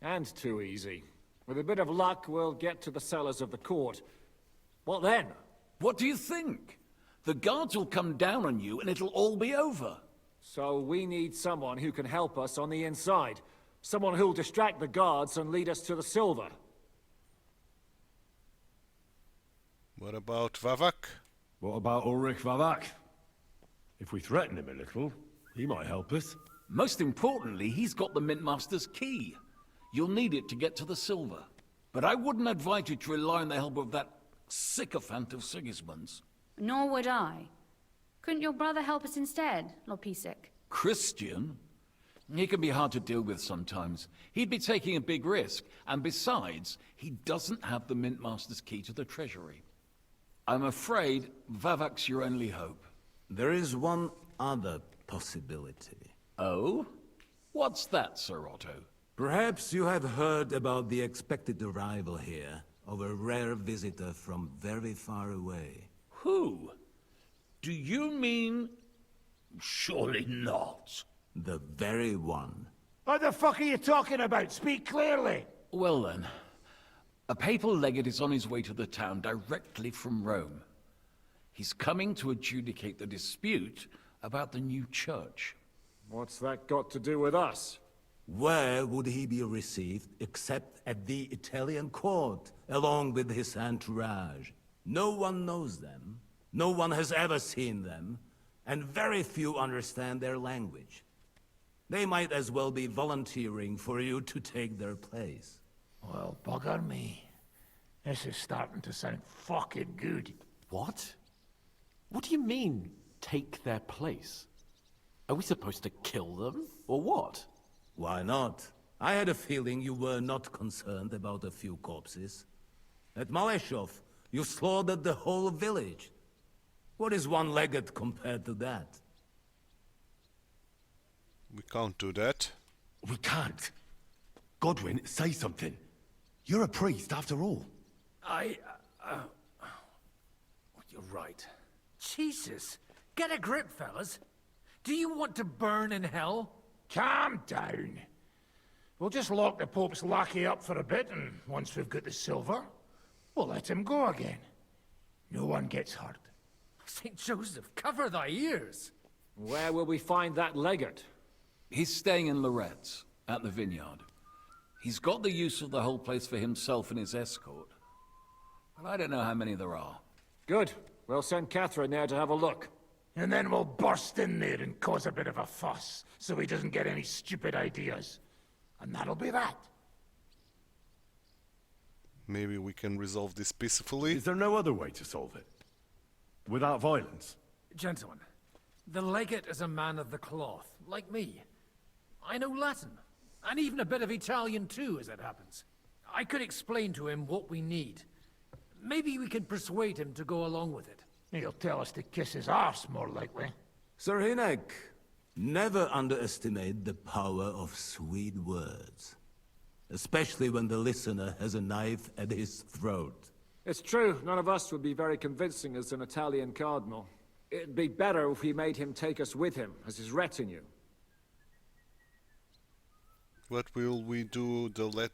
And too easy. With a bit of luck, we'll get to the cellars of the court. What then? What do you think? The guards will come down on you and it'll all be over. So we need someone who can help us on the inside. Someone who'll distract the guards and lead us to the silver. What about Vavak? What about Ulrich Vavak? If we threaten him a little, he might help us. Most importantly, he's got the Mintmaster's key. You'll need it to get to the silver. But I wouldn't advise you to rely on the help of that sycophant of Sigismund's. Nor would I. Couldn't your brother help us instead, Lord Pisek? Christian? He can be hard to deal with sometimes. He'd be taking a big risk, and besides, he doesn't have the Mintmaster's key to the treasury. I'm afraid Vavak's your only hope. There is one other possibility. Oh? What's that, Sir Otto? Perhaps you have heard about the expected arrival here of a rare visitor from very far away. Who? Do you mean... Surely not. The very one. What the fuck are you talking about? Speak clearly! Well then, a papal legate is on his way to the town directly from Rome. He's coming to adjudicate the dispute about the new church. What's that got to do with us? Where would he be received except at the Italian court, along with his entourage? No one knows them, no one has ever seen them, and very few understand their language. They might as well be volunteering for you to take their place. Well, bugger me. This is starting to sound fucking good. What? What do you mean, take their place? Are we supposed to kill them, or what? Why not? I had a feeling you were not concerned about a few corpses. At Maleshov, you slaughtered the whole village. What is one legate compared to that? We can't do that. We can't. Godwin, say something. You're a priest, after all. You're right. Jesus! Get a grip, fellas. Do you want to burn in hell? Calm down. We'll just lock the Pope's lackey up for a bit, and once we've got the silver, we'll let him go again. No one gets hurt. St. Joseph, cover thy ears! Where will we find that legate? He's staying in Loretz, at the vineyard. He's got the use of the whole place for himself and his escort. But I don't know how many there are. Good. We'll send Catherine there to have a look. And then we'll burst in there and cause a bit of a fuss, so he doesn't get any stupid ideas. And that'll be that. Maybe we can resolve this peacefully. Is there no other way to solve it? Without violence? Gentlemen, the legate is a man of the cloth, like me. I know Latin, and even a bit of Italian too, as it happens. I could explain to him what we need. Maybe we can persuade him to go along with it. He'll tell us to kiss his arse, more likely. Sir Hinek, never underestimate the power of sweet words. Especially when the listener has a knife at his throat. It's true, none of us would be very convincing as an Italian cardinal. It'd be better if we made him take us with him, as his retinue. What will we do the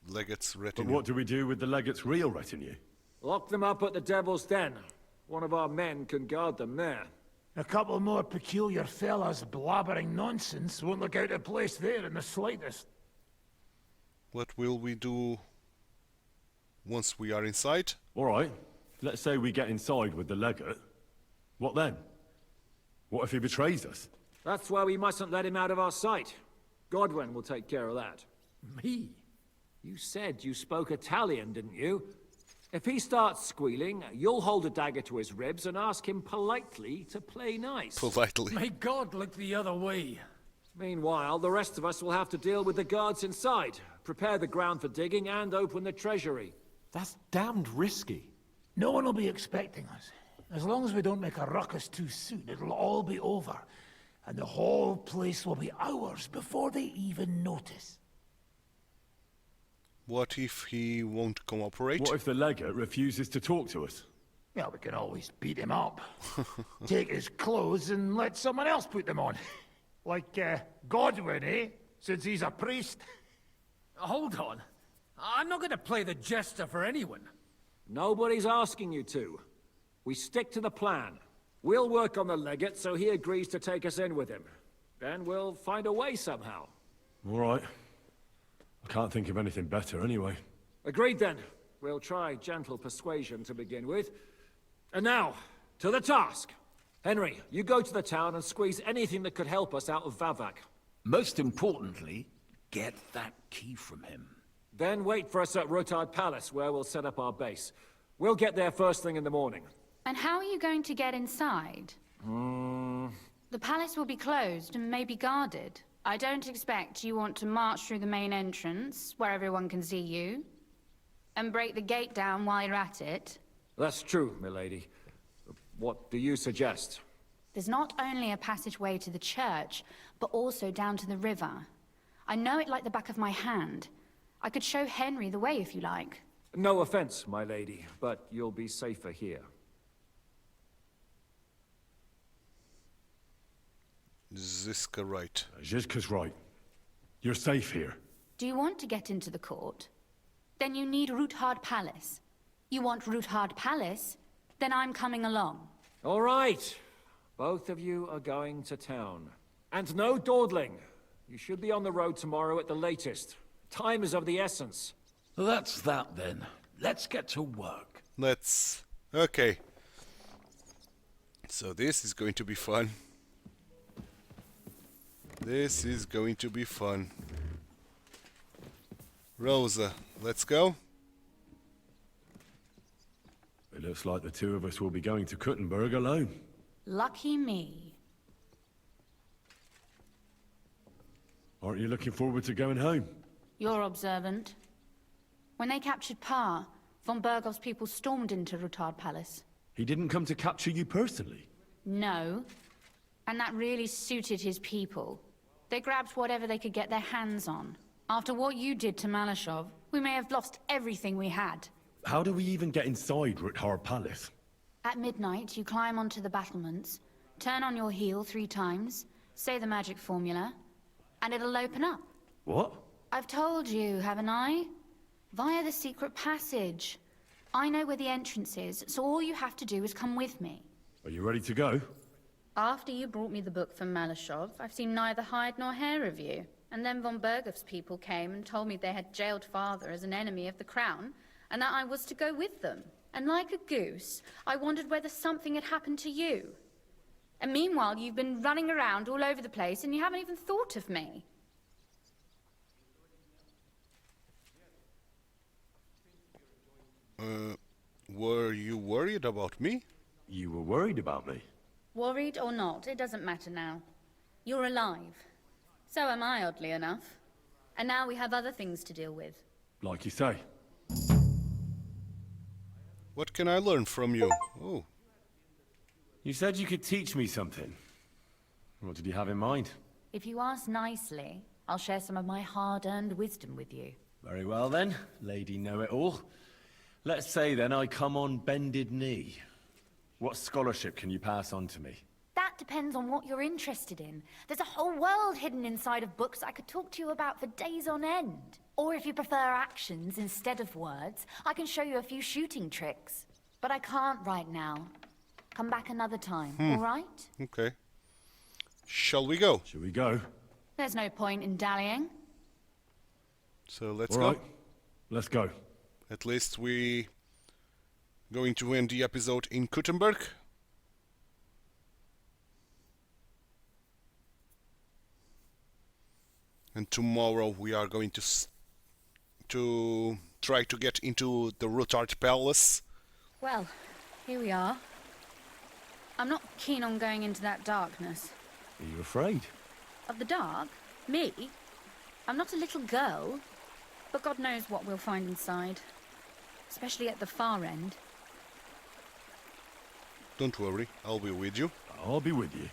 legate's retinue? But what do we do with the legate's real retinue? Lock them up at the Devil's Den. One of our men can guard them there. A couple more peculiar fellas blabbering nonsense won't look out of place there in the slightest. What will we do once we are inside? All right. Let's say we get inside with the legate. What then? What if he betrays us? That's why we mustn't let him out of our sight. Godwin will take care of that. Me? You said you spoke Italian, didn't you? If he starts squealing, you'll hold a dagger to his ribs and ask him politely to play nice. Politely. May God look the other way. Meanwhile, the rest of us will have to deal with the guards inside, prepare the ground for digging, and open the treasury. That's damned risky. No one will be expecting us. As long as we don't make a ruckus too soon, it'll all be over. And the whole place will be ours before they even notice. What if he won't cooperate? What if the legate refuses to talk to us? Yeah, we can always beat him up. Take his clothes and let someone else put them on. Like, Godwin, eh? Since he's a priest. Hold on. I'm not going to play the jester for anyone. Nobody's asking you to. We stick to the plan. We'll work on the legate so he agrees to take us in with him. Then we'll find a way somehow. All right. I can't think of anything better anyway. Agreed then. We'll try gentle persuasion to begin with. And now, to the task. Henry, you go to the town and squeeze anything that could help us out of Vavak. Most importantly, get that key from him. Then wait for us at Rutard Palace, where we'll set up our base. We'll get there first thing in the morning. And how are you going to get inside? The palace will be closed and maybe guarded. I don't expect you want to march through the main entrance, where everyone can see you, and break the gate down while you're at it. That's true, milady. What do you suggest? There's not only a passageway to the church, but also down to the river. I know it like the back of my hand. I could show Henry the way if you like. No offense, my lady, but you'll be safer here. Ziska right. Zizka's right. You're safe here. Do you want to get into the court? Then you need Rutard Palace. You want Rutard Palace? Then I'm coming along. All right. Both of you are going to town. And no dawdling. You should be on the road tomorrow at the latest. Time is of the essence. That's that then. Let's get to work. Let's... Okay. So this is going to be fun. This is going to be fun. Rosa, let's go. It looks like the two of us will be going to Kuttenberg alone. Lucky me. Aren't you looking forward to going home? You're observant. When they captured Pa, von Bergov's people stormed into Rutard Palace. He didn't come to capture you personally? No. And that really suited his people. They grabbed whatever they could get their hands on. After what you did to Maleshov, we may have lost everything we had. How do we even get inside Rutard Palace? At midnight, you climb onto the battlements, turn on your heel 3 times, say the magic formula, and it'll open up. What? I've told you, haven't I? Via the secret passage. I know where the entrance is, so all you have to do is come with me. Are you ready to go? After you brought me the book from Maleshov, I've seen neither hide nor hair of you. And then von Bergov's people came and told me they had jailed father as an enemy of the crown, and that I was to go with them. And like a goose, I wondered whether something had happened to you. And meanwhile, you've been running around all over the place, and you haven't even thought of me. Were you worried about me? You were worried about me? Worried or not, it doesn't matter now. You're alive. So am I, oddly enough. And now we have other things to deal with. Like you say. What can I learn from you? Oh. You said you could teach me something. What did you have in mind? If you ask nicely, I'll share some of my hard-earned wisdom with you. Very well then, Lady Know-It-All. Let's say then I come on bended knee. What scholarship can you pass on to me? That depends on what you're interested in. There's a whole world hidden inside of books I could talk to you about for days on end. Or if you prefer actions instead of words, I can show you a few shooting tricks. But I can't right now. Come back another time, all right? Okay. Shall we go? Shall we go? There's no point in dallying. So let's All go. right. Let's go. At least we going to end the episode in Kuttenberg. And tomorrow we are going to try to get into the Rutard Palace. Well, here we are. I'm not keen on going into that darkness. Are you afraid? Of the dark? Me? I'm not a little girl. But God knows what we'll find inside. Especially at the far end. Don't worry, I'll be with you. I'll be with you.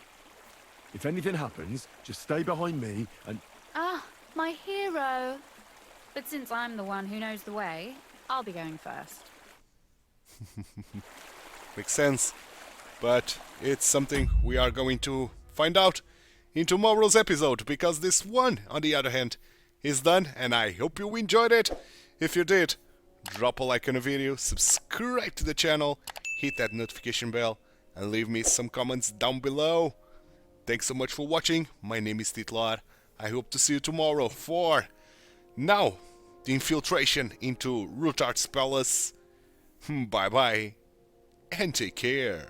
If anything happens, just stay behind me and... Ah, my hero. But since I'm the one who knows the way, I'll be going first. Makes sense. But it's something we are going to find out in tomorrow's episode, because this one, on the other hand, is done, and I hope you enjoyed it. If you did, drop a like on the video, subscribe to the channel, hit that notification bell, and leave me some comments down below. Thanks so much for watching. My name is TituElite. I hope to see you tomorrow for, now, the infiltration into Rutard's palace. Bye bye, and take care.